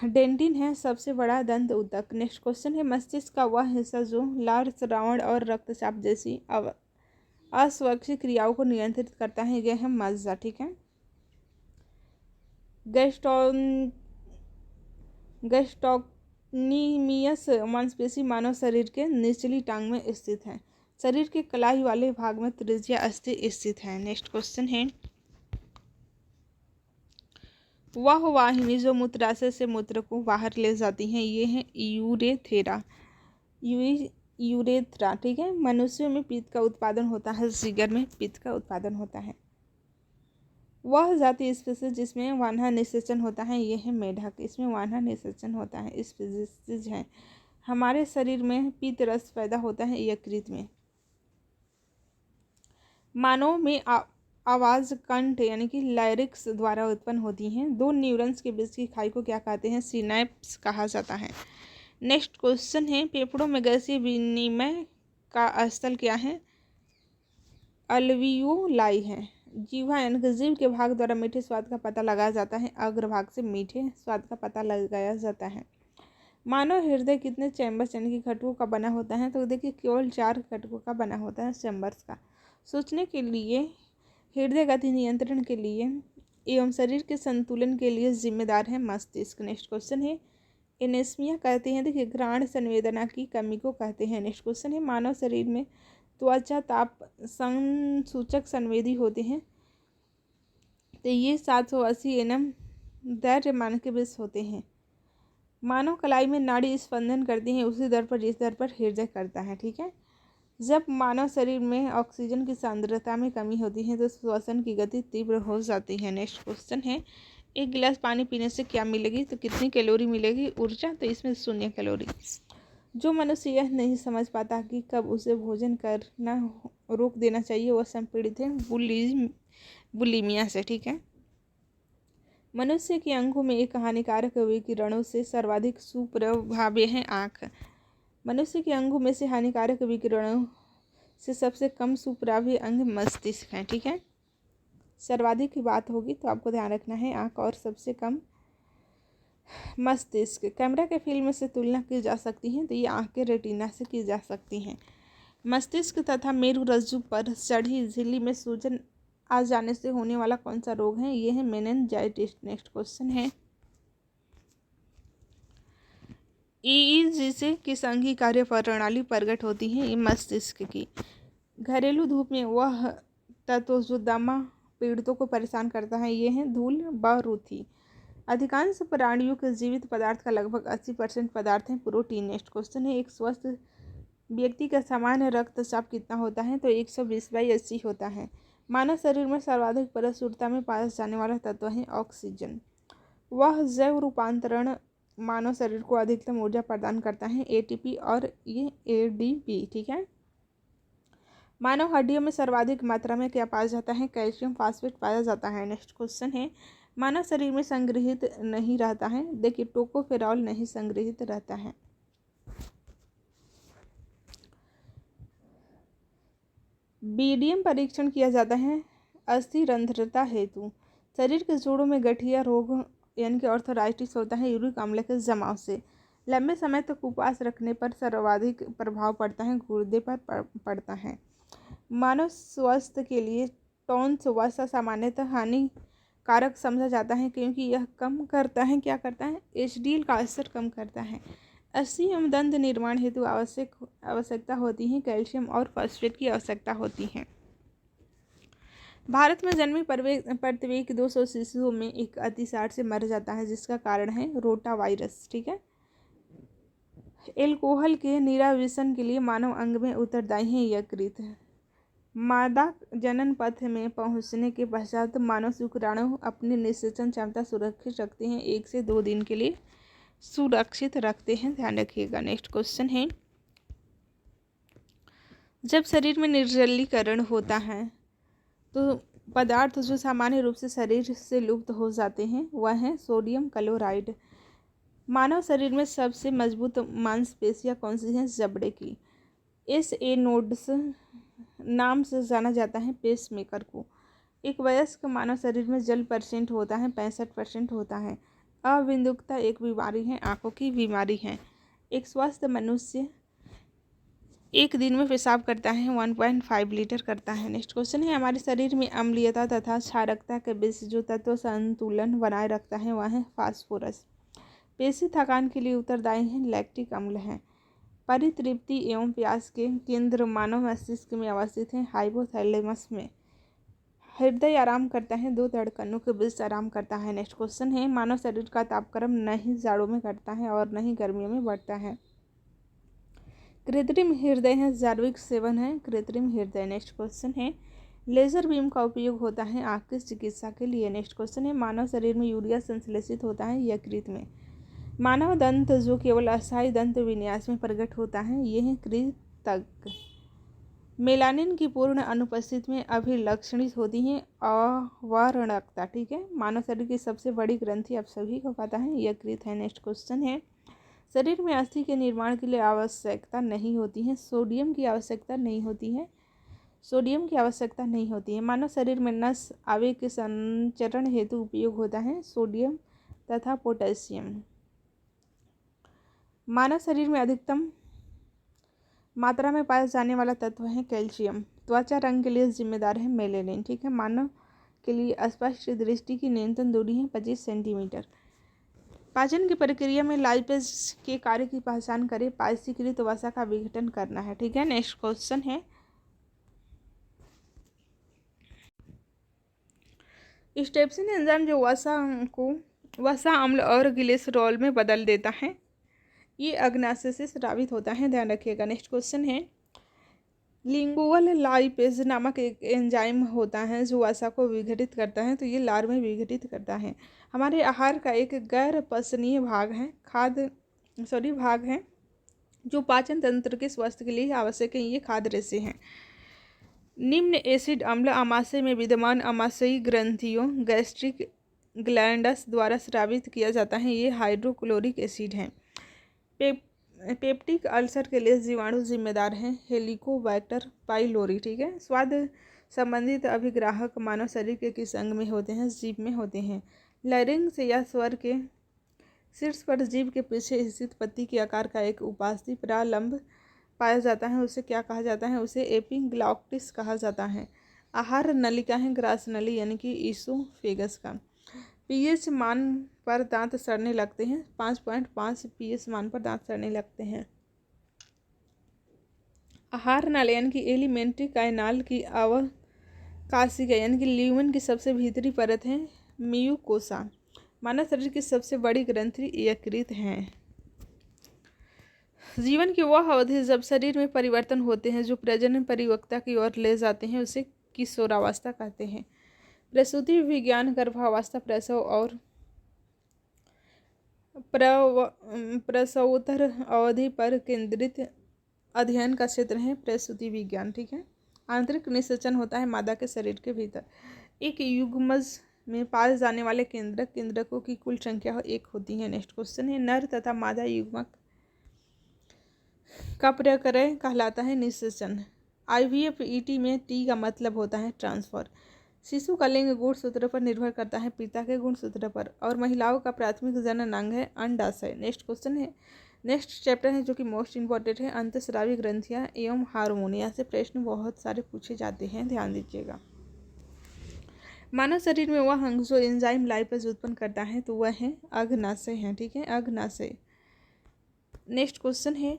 डेंटिन है सबसे बड़ा दंत ऊतक। नेक्स्ट क्वेश्चन है मस्तिष्क का वह हिस्सा जो लार, श्रवण और रक्तचाप जैसी अस्वाभाविक क्रियाओं को नियंत्रित करता है, यह है मज्जा, ठीक है। गैस्ट्रोक्नीमियस मांसपेशी मानव शरीर के निचली टांग में स्थित है। शरीर के कलाई वाले भाग में त्रिज्या अस्थि स्थित है। नेक्स्ट क्वेश्चन है वह वाहिनी जो मूत्राशय से मूत्र को बाहर ले जाती है, ये है यूरेथ्रा, ठीक है। मनुष्यों में पित्त का उत्पादन होता है, जिगर में पित्त का उत्पादन होता है। वह जाति स्पीसीज जिसमें वानहा निषेचन होता है, ये है मेढक, इसमें वानहा निषेचन होता है, स्पीसीज है। हमारे शरीर में पित्त रस पैदा होता है यकृत में। मानव में आवाज़ कंठ यानी कि लायरिक्स द्वारा उत्पन्न होती हैं। दो न्यूरॉन्स के बीच की खाई को क्या कहते हैं, सिनैप्स कहा जाता है। नेक्स्ट क्वेश्चन है फेफड़ों में गैसीय विनिमय का स्थल क्या है, अल्वियोलाई है। जीवा यानी कि जीव के भाग द्वारा मीठे स्वाद का पता लगाया जाता है, अग्रभाग से मीठे स्वाद का पता लगाया जाता है। मानव हृदय कितने चैम्बर्स यानी कि खटकों का बना होता है, तो देखिए केवल 4 खटकों का बना होता है, चैम्बर्स का। सोचने के लिए, हृदय गति नियंत्रण के लिए एवं शरीर के संतुलन के लिए जिम्मेदार है मस्तिष्क। नेक्स्ट क्वेश्चन है एनेस्मिया कहते हैं, देखिए घ्राण संवेदना की कमी को कहते हैं। नेक्स्ट क्वेश्चन है मानव शरीर में त्वचा ताप संसूचक संवेदी होते हैं, तो ये 780 एनएम द्रव्यमान के बीच होते हैं। मानव कलाई में नाड़ी स्पंदन करती है उसी दर पर जिस दर पर हृदय करता है, ठीक है। जब मानव शरीर में ऑक्सीजन की सांद्रता में कमी होती है तो श्वसन की गति तीव्र हो जाती है। नेक्स्ट क्वेश्चन है एक गिलास पानी पीने से क्या मिलेगी, तो कितनी कैलोरी मिलेगी, ऊर्जा, तो इसमें 0 कैलोरी। जो मनुष्य यह नहीं समझ पाता कि कब उसे भोजन करना रोक देना चाहिए, वह संपीड़ित है बुलिमिया से, ठीक है। मनुष्य के अंगों में एक हानिकारक विकिरणों से सर्वाधिक सुप्रभावी है आँख। मनुष्य के अंगों में से हानिकारक विकिरणों से सबसे कम सुप्रभावी अंग मस्तिष्क है, ठीक है। सर्वाधिक की बात होगी तो आपको ध्यान रखना है आँख और सबसे कम मस्तिष्क। कैमरा के फिल्म से तुलना की जा सकती है तो ये आँख के रेटिना से की जा सकती हैं। मस्तिष्क तथा मेरु रज्जु पर चढ़ी झिल्ली में सूजन आ जाने से होने वाला कौन सा रोग है, ये है मेनिनजाइटिस। नेक्स्ट क्वेश्चन है ईईजी से किस अंग की कार्य प्रणाली प्रकट होती है, ये मस्तिष्क की। घरेलू धूप में वह तत्व जो दमा पीड़ितों को परेशान करता है, ये है धूल बारूदी। अधिकांश प्राणियों के जीवित पदार्थ का लगभग 80% पदार्थ है प्रोटीन। नेक्स्ट क्वेश्चन है एक स्वस्थ व्यक्ति का सामान्य रक्तचाप कितना होता है, तो 120/80 होता है। मानव शरीर में सर्वाधिक प्रचुरता में पाया जाने वाला तत्व है ऑक्सीजन। वह जैव रूपांतरण मानव शरीर को अधिकतम ऊर्जा प्रदान करता है, एटीपी और ये एडीपी, ठीक है। मानव हड्डियों में सर्वाधिक मात्रा में क्या पाया जाता है, कैल्शियम फास्फेट पाया जाता है। नेक्स्ट क्वेश्चन है मानव शरीर में संग्रहित नहीं रहता है, देखिए टोकोफेरॉल नहीं संग्रहित रहता है। बीडीएम परीक्षण किया जाता है अस्थिरंध्रता हेतु। शरीर के जोड़ों में गठिया रोग यानी कि ऑर्थराइटिस होता है यूरिक अम्ल के जमाव से। लंबे समय तक उपवास रखने पर सर्वाधिक प्रभाव पड़ता है गुर्दे पर पड़ता है। मानव स्वास्थ्य के लिए टॉन्स वसा सामान्यतः हानिकारक समझा जाता है क्योंकि यह कम करता है, क्या करता है, एचडीएल का स्तर कम करता है। अस्थि एवं दंत निर्माण हेतु आवश्यकता होती है कैल्शियम और फॉस्फेट की आवश्यकता होती है। भारत में जन्मे प्रत्येक 200 शिशुओं में एक अतिसार से मर जाता है, जिसका कारण है रोटा वायरस, ठीक है। एल्कोहल के निराविशन के लिए मानव अंग में उत्तरदायी है यकृत। मादा जनन पथ में पहुंचने के पश्चात मानव शुक्राणु अपनी निषेचन क्षमता सुरक्षित रखते हैं, 1 से 2 दिन के लिए सुरक्षित रखते हैं, ध्यान रखिएगा। नेक्स्ट क्वेश्चन है जब शरीर में निर्जलीकरण होता है तो पदार्थ जो सामान्य रूप से शरीर से लुप्त हो जाते हैं वह है सोडियम क्लोराइड। मानव शरीर में सबसे मजबूत मांसपेशियां कौन सी हैं? जबड़े की। SA नोड्स नाम से जाना जाता है पेसमेकर को। एक वयस्क मानव शरीर में जल परसेंट होता है 65% होता है। अविंदुकता एक बीमारी है, आंखों की बीमारी है। एक स्वस्थ मनुष्य एक दिन में पेशाब करता है 1.5 लीटर करता है। नेक्स्ट क्वेश्चन है, हमारे शरीर में अम्लीयता तथा क्षारकता के बीच जो तत्व संतुलन बनाए रखता है वह है फास्फोरस। पेशी थकान के लिए उत्तरदायी है लैक्टिक अम्ल है। परितृप्ति एवं प्यास के केंद्र मानव मस्तिष्क में अवस्थित है हाइपोथैलेमस में। हृदय आराम करता है 2 धड़कनों के बीच आराम करता है। नेक्स्ट क्वेश्चन है, मानव शरीर का तापक्रम न ही जाड़ों में घटता है और न ही गर्मियों में बढ़ता है। कृत्रिम हृदय है, जार्विक 7 है कृत्रिम हृदय। नेक्स्ट क्वेश्चन है, लेजर बीम का उपयोग होता है आँख की चिकित्सा के लिए। नेक्स्ट क्वेश्चन है, मानव शरीर में यूरिया संश्लेषित होता है यकृत में। मानव दंत जो केवल अस्थायी दंत विन्यास में प्रकट होता है ये है कृंतक। मेलानिन की पूर्ण अनुपस्थिति में अभिलक्षणित होती है अवर्णकता। ठीक है, मानव शरीर की सबसे बड़ी ग्रंथि आप सभी को पता है यकृत है। नेक्स्ट क्वेश्चन है, शरीर में अस्थि के निर्माण के लिए आवश्यकता नहीं होती है सोडियम की आवश्यकता नहीं होती है सोडियम की आवश्यकता नहीं होती है। मानव शरीर में नस आवेग के संचरण हेतु उपयोग होता है सोडियम तथा पोटेशियम। मानव शरीर में अधिकतम मात्रा में पाया जाने वाला तत्व है कैल्शियम। त्वचा रंग के लिए जिम्मेदार है मेलेनिन। ठीक है, मानव के लिए स्पष्ट दृष्टि की न्यूनतम दूरी है 25 सेंटीमीटर। पाचन की प्रक्रिया में लाइपेज के कार्य की पहचान करें। पायसीकृत वसा का विघटन करना है। ठीक है, नेक्स्ट क्वेश्चन है, स्टेप्सिन एंजाइम जो वसा अम्ल और ग्लिसरॉल में बदल देता है ये अग्नाशय से स्रावित होता है, ध्यान रखिएगा। नेक्स्ट क्वेश्चन है, लिंगुअल लाइपेज नामक एक एंजाइम होता है जो वसा को विघटित करता है, तो ये लार में विघटित करता है। हमारे आहार का एक गैर पचनीय भाग है जो पाचन तंत्र के स्वास्थ्य के लिए आवश्यक है, ये खाद्य रेशे हैं। निम्न एसिड अम्ल आमाशय में विद्यमान आमाशयी ग्रंथियों गैस्ट्रिक ग्लैंडस द्वारा स्रावित किया जाता है, ये हाइड्रोक्लोरिक एसिड हैं। पेप्टिक अल्सर के लिए जीवाणु जिम्मेदार हैं हेलिकोबैक्टर पाइलोरी। ठीक है, स्वाद संबंधित अभिग्राहक मानव शरीर के किस अंग में होते हैं? जीभ में होते हैं। लैरिंक्स या स्वर के शीर्ष पर जीभ के पीछे स्थित पत्ती के आकार का एक उपास्थि प्रालंब पाया जाता है, उसे क्या कहा जाता है? उसे एपिग्लॉटिस कहा जाता है। आहार नलिका है ग्रास नली यानी कि ईसोफेगस का। पीएच मान पर दांत सड़ने लगते हैं, 5.5 पीएच मान पर दांत सड़ने लगते हैं। आहार नाली यानी कि एलिमेंट्री कैनाल की अवकाशिका यानी कि ल्यूमेन की सबसे भीतरी परत है म्यूकोसा। मानव शरीर की सबसे बड़ी ग्रंथि यकृत है। जीवन की वह अवधि जब शरीर में परिवर्तन होते हैं जो प्रजनन परिपक्वता की ओर ले जाते हैं उसे किशोरावस्था कहते हैं। प्रसूति विज्ञान गर्भावस्था प्रसव और प्रसवोत्तर अवधि पर केंद्रित अध्ययन का क्षेत्र है प्रसूति विज्ञान। ठीक है, आंतरिक निषेचन होता है मादा के शरीर के भीतर। एक युग्मज में पाए जाने वाले केंद्रकों की कुल संख्या 1 होती है। नेक्स्ट क्वेश्चन है, नर तथा मादा युग्मक का प्रक्रय कहलाता है निषेचन। IVF ET में T का मतलब होता है ट्रांसफर। शिशु का लिंग गुणसूत्र पर निर्भर करता है पिता के गुणसूत्र पर, और महिलाओं का प्राथमिक जनन अंग है अंडाशय। नेक्स्ट क्वेश्चन है, नेक्स्ट चैप्टर है जो कि मोस्ट इंपॉर्टेंट है अंतःस्रावी ग्रंथियां एवं हार्मोन। यहाँ से प्रश्न बहुत सारे पूछे जाते हैं, ध्यान दीजिएगा। मानव शरीर में वह अंग जो एंजाइम लाइपेज उत्पन्न करता है तो वह है अग्नाशय है। ठीक है, अग्नाशय। नेक्स्ट क्वेश्चन है,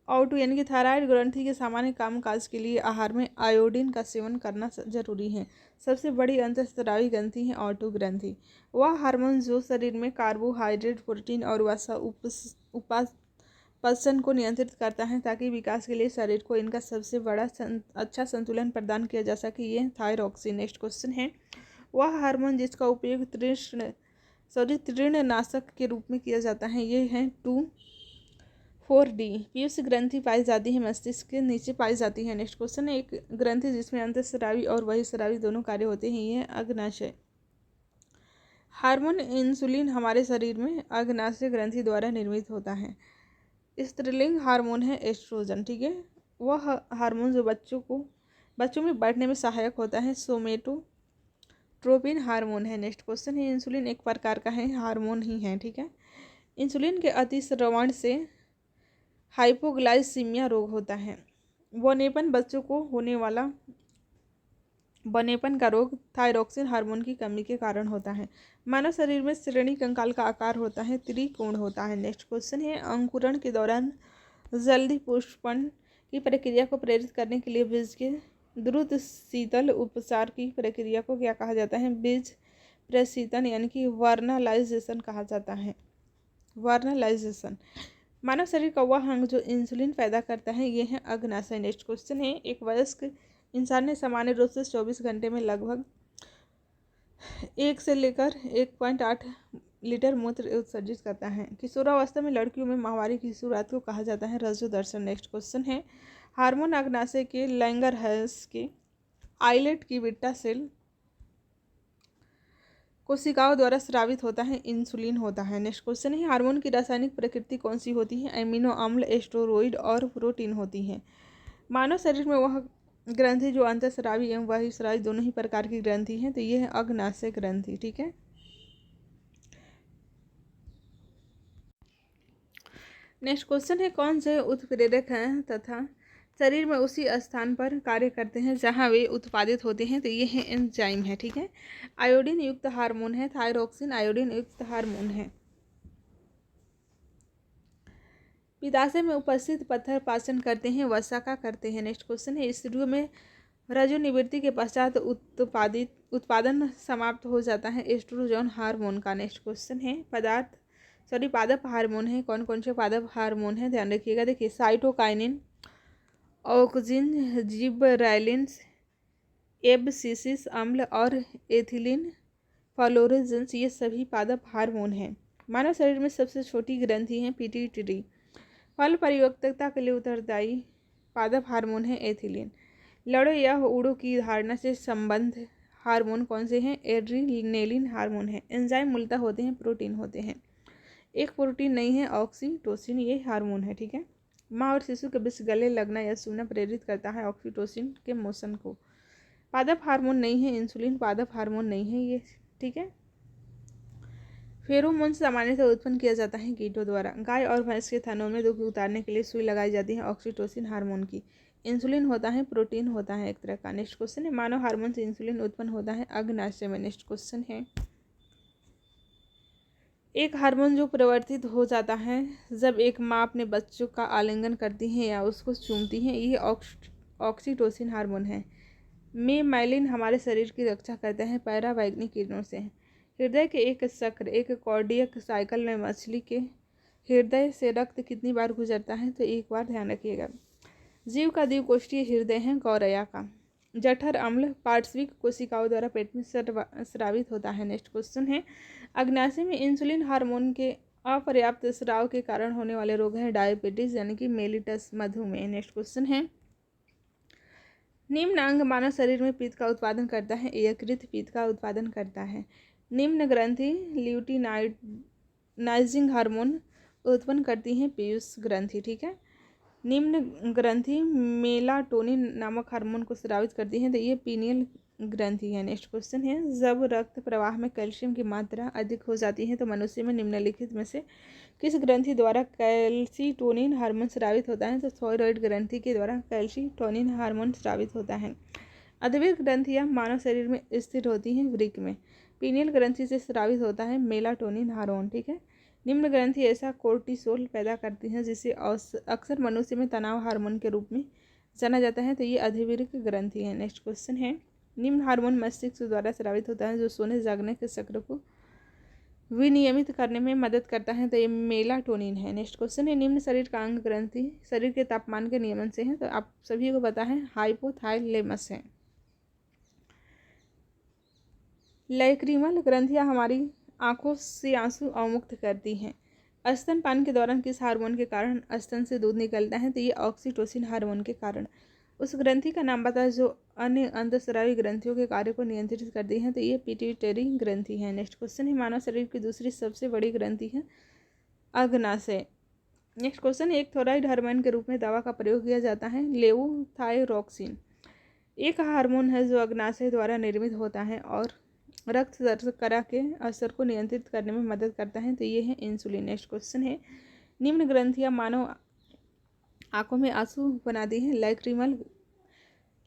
O2 यानी कि थायराइड ग्रंथि के सामान्य कामकाज के लिए आहार में आयोडीन का सेवन करना जरूरी है। सबसे बड़ी अंतःस्रावी ग्रंथि है O2 ग्रंथि। वह हार्मोन जो शरीर में कार्बोहाइड्रेट प्रोटीन और वसा उपापचय को नियंत्रित करता है ताकि विकास के लिए शरीर को इनका सबसे बड़ा अच्छा संतुलन प्रदान किया जा सके, ये थायरॉक्सिन। नेक्स्ट क्वेश्चन है, वह हार्मोन जिसका उपयोग तृणनाशक के रूप में किया जाता है ये है 2 4D पीयूष ग्रंथि पाई जाती है मस्तिष्क के नीचे पाई जाती है। नेक्स्ट क्वेश्चन है, एक ग्रंथि जिसमें अंतःस्रावी और बहिःस्रावी दोनों कार्य होते हैं, ये है अग्नाशय। हार्मोन इंसुलिन हमारे शरीर में अग्नाशय ग्रंथि द्वारा निर्मित होता है। स्त्रीलिंग हार्मोन है एस्ट्रोजन, ठीक है। वह हार्मोन जो बच्चों में बढ़ने में सहायक होता है, सोमेटोट्रोपिन हार्मोन है। नेक्स्ट क्वेश्चन है, इंसुलिन एक प्रकार का है हार्मोन ही है, ठीक है। इंसुलिन के अतिस्रवण से हाइपोग्लाइसीमिया रोग होता है। बौनेपन बच्चों को होने वाला बौनेपन का रोग थायरॉक्सिन हार्मोन की कमी के कारण होता है। मानव शरीर में श्रेणी कंकाल का आकार होता है, त्रिकोण होता है। नेक्स्ट क्वेश्चन है, अंकुरण के दौरान जल्दी पुष्पन की प्रक्रिया को प्रेरित करने के लिए बीज के द्रुत शीतल उपचार की प्रक्रिया को क्या कहा जाता है? बीज प्रशीतन यानी कि वर्नालाइजेशन कहा जाता है। वर्नालाइजेशन। मानव शरीर का वह अंग जो इंसुलिन पैदा करता है, ये है अग्नाशय। नेक्स्ट क्वेश्चन है, एक वयस्क इंसान ने सामान्य रूप से 24 घंटे में लगभग 1 से लेकर 1.8 लीटर मूत्र उत्सर्जित करता है। किशोरावस्था में लड़कियों में माहवारी की शुरुआत को कहा जाता है रजोदर्शन। नेक्स्ट क्वेश्चन है, हार्मोन अग्नाशय के लैंगरहैंस के आइलेट की बीटा सेल कोशिकाओं द्वारा स्रावित होता है, इंसुलिन होता है। नेक्स्ट क्वेश्चन है, हार्मोन की रासायनिक प्रकृति कौन सी होती है? एमिनो अम्ल, एस्टेरॉइड और प्रोटीन होती है। मानव शरीर में वह ग्रंथि जो अंतःस्रावी एवं बहिःस्रावी दोनों ही प्रकार की ग्रंथि है, तो ये है अग्नाशय ग्रंथि, ठीक है। नेक्स्ट क्वेश्चन है, कौन से उत्प्रेरक हैं तथा शरीर में उसी स्थान पर कार्य करते हैं जहां वे उत्पादित होते हैं? तो ये है एंजाइम है, ठीक है। आयोडीन युक्त हार्मोन है थायरोक्सिन, आयोडीन युक्त हार्मोन है। पित्ताशय में उपस्थित पत्थर पाचन करते हैं, वसा का करते हैं। नेक्स्ट क्वेश्चन है, स्त्रियों में रजोनिवृत्ति के पश्चात उत्पादन समाप्त हो जाता है एस्ट्रोजन हार्मोन का। नेक्स्ट क्वेश्चन है, पादप हार्मोन है। कौन कौन से पादप हार्मोन है, ध्यान रखिएगा। देखिए, साइटोकाइनिन, ऑक्सिन, जिबरेलिन्स, एब्सिसिक अम्ल और एथिलीन फ्लोरेसेंस, ये सभी पादप हार्मोन हैं। मानव शरीर में सबसे छोटी ग्रंथि है पिट्यूटरी। फल परिपक्वता के लिए उत्तरदायी पादप हार्मोन है एथिलीन। लड़ो या उड़ो की धारणा से संबंध हार्मोन कौन से हैं? एड्रीनेलिन हार्मोन है। एंजाइम मूलतः होते हैं प्रोटीन होते हैं। एक प्रोटीन नहीं है ऑक्सीटोसिन, ये हार्मोन है, ठीक है। माँ और शिशु के बीच गले लगना या सूना प्रेरित करता है ऑक्सीटोसिन के मोशन को। पादप हार्मोन नहीं है इंसुलिन, पादप हार्मोन नहीं है ये, ठीक है। फेरोमोन सामान्यतः उत्पन्न किया जाता है कीटों द्वारा। गाय और भैंस के थनों में दूध उतारने के लिए सुई लगाई जाती है ऑक्सीटोसिन हार्मोन की। इंसुलिन होता है प्रोटीन होता है एक तरह का। नेक्स्ट क्वेश्चन है, मानव हार्मोन से इंसुलिन उत्पन्न होता है अग्नाशय में। नेक्स्ट क्वेश्चन है, एक हार्मोन जो परिवर्तित हो जाता है जब एक माँ अपने बच्चों का आलिंगन करती है या उसको चूमती है, ये ऑक्सीटोसिन हार्मोन है। मेलानिन हमारे शरीर की रक्षा करते हैं पैराबैंगनी किरणों से। हृदय के एक चक्र, एक कार्डियक साइकिल में मछली के हृदय से रक्त कितनी बार गुजरता है? तो एक बार, ध्यान रखिएगा। जीव का द्विकोष्ठीय हृदय है गौरैया का। जठर अम्ल पार्श्विक कोशिकाओं द्वारा पेट में स्रावित होता है। नेक्स्ट क्वेश्चन है, अग्नाशय में इंसुलिन हार्मोन के अपर्याप्त स्राव के कारण होने वाले रोग हैं डायबिटीज यानी कि मेलिटस, मधुमेह। नेक्स्ट क्वेश्चन है, निम्न अंग मानव शरीर में पित्त का उत्पादन करता है, यकृत पित्त का उत्पादन करता है। निम्न ग्रंथि ल्यूटिनाइजिंग हार्मोन उत्पन्न करती हैं पीयूष ग्रंथि, ठीक है। निम्न ग्रंथि मेलाटोनिन नामक हार्मोन को स्रावित करती हैं, तो ये पीनियल ग्रंथि है। नेक्स्ट क्वेश्चन है, जब रक्त प्रवाह में कैल्शियम की मात्रा अधिक हो जाती है तो मनुष्य में निम्नलिखित में से किस ग्रंथि द्वारा कैल्सीटोनिन हार्मोन स्रावित होता है? तो थायराइड ग्रंथि के द्वारा कैल्सीटोनिन हार्मोन स्रावित होता है। अद्विक ग्रंथियां मानव शरीर में स्थिर होती हैं वृक्क में। पीनियल ग्रंथि से स्रावित होता है मेलाटोनिन हार्मोन, ठीक है। निम्न ग्रंथि ऐसा कोर्टिसोल पैदा करती हैं जिसे अक्सर मनुष्य में तनाव हार्मोन के रूप में जाना जाता है, तो ये अधिवृक्क ग्रंथि है। नेक्स्ट क्वेश्चन है, निम्न हार्मोन मस्तिष्क द्वारा स्रावित होता है जो सोने जागने के चक्र को विनियमित करने में मदद करता है, तो ये मेलाटोनिन है। नेक्स्ट क्वेश्चन है, निम्न शरीर का अंग ग्रंथि शरीर के तापमान के नियमन से है, तो आप सभी को पता है हाइपोथाइलेमस है। लैक्रिमल ग्रंथियां हमारी आंखों से आंसू अवमुक्त करती हैं। स्तनपान के दौरान किस हार्मोन के कारण स्तन से दूध निकलता है? तो ये ऑक्सीटोसिन हार्मोन के कारण। उस ग्रंथि का नाम बताओ जो अन्य अंतःस्रावी ग्रंथियों के कार्य को नियंत्रित करती है? तो ये पिट्यूटरी ग्रंथि है। नेक्स्ट क्वेश्चन है, मानव शरीर की दूसरी सबसे बड़ी ग्रंथि है अग्नाशय। नेक्स्ट क्वेश्चन, एक थायराइड हार्मोन के रूप में दवा का प्रयोग किया जाता है लेवोथायरॉक्सिन। एक हार्मोन है जो अग्नाशय द्वारा निर्मित होता है और रक्त शर्करा के असर को नियंत्रित करने में मदद करता है। तो ये है इंसुलिन। नेक्स्ट क्वेश्चन है, निम्न ग्रंथियां मानव आंखों में आंसू बनाती हैं।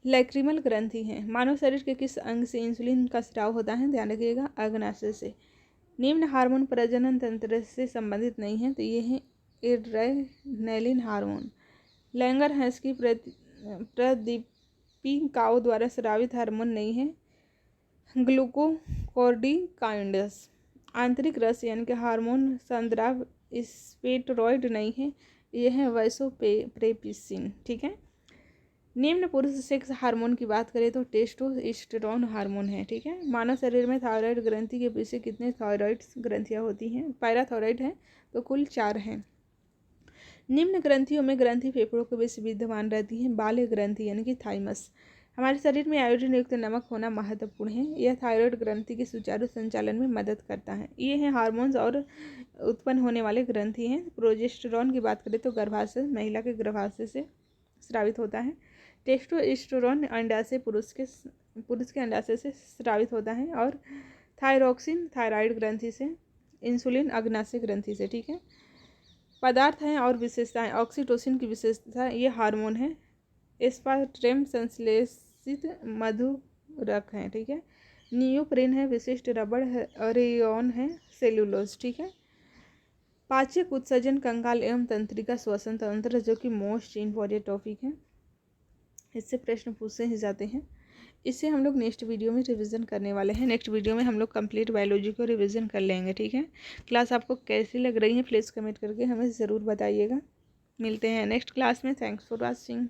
लैक्रिमल ग्रंथि है। मानव शरीर के किस अंग से इंसुलिन का स्राव होता है? ध्यान रखिएगा, अग्नाशय से। निम्न हार्मोन प्रजनन तंत्र से संबंधित नहीं है। तो ये है एड्रेनलिन हार्मोन। लैंगरहैंस की प्रदीपिकाओं द्वारा स्रावित हार्मोन नहीं है ग्लूकोकॉर्टिकॉइड्स। आंतरिक रस यानी कि हार्मोन संद्राव स्टेरॉइड नहीं है, यह है वैसोप्रेसिन। ठीक है। निम्न पुरुष सेक्स हार्मोन की बात करें तो टेस्टोस्टेरोन हार्मोन है। ठीक है। मानव शरीर में थायराइड ग्रंथि के पीछे कितने थायराइड ग्रंथियां होती हैं? पैराथायराइड है, तो कुल 4 हैं। निम्न ग्रंथियों में ग्रंथि फेफड़ों के बीच विद्यमान रहती है बाह्य ग्रंथि यानी कि थाइमस। हमारे शरीर में आयोडीन युक्त नमक होना महत्वपूर्ण है, यह थायराइड ग्रंथि के सुचारू संचालन में मदद करता है। ये हैं हार्मोन्स और उत्पन्न होने वाले ग्रंथि हैं। प्रोजेस्टेरॉन की बात करें तो गर्भाशय, महिला के गर्भाशय से स्रावित होता है। टेस्टोस्टेरोन अंडाशय, पुरुष के अंडाशय से स्रावित होता है। और थायरॉक्सिन थायराइड ग्रंथि से, इंसुलिन अग्नाशय ग्रंथि से। ठीक है। पदार्थ हैं और विशेषताएं। ऑक्सीटोसिन की विशेषता, ये हार्मोन है एस्पार्टेम संश्लेषित मधुरक है। ठीक है। नियोप्रिन है, विशिष्ट रबड़ है, रेयॉन है, सेल्यूलोज। ठीक है। पाचक उत्सर्जन, कंकाल एवं तंत्रिका श्वसन तंत्र, जो कि मोस्ट इम्पोर्टेंट टॉपिक है, इससे प्रश्न पूछे ही जाते हैं। इसे हम लोग नेक्स्ट वीडियो में रिवीजन करने वाले हैं। नेक्स्ट वीडियो में हम लोग कंप्लीट बायोलॉजी को रिवीजन कर लेंगे। ठीक है। क्लास आपको कैसी लग रही है प्लीज़ कमेंट करके हमें ज़रूर बताइएगा। मिलते हैं नेक्स्ट क्लास में। Thanks for watching.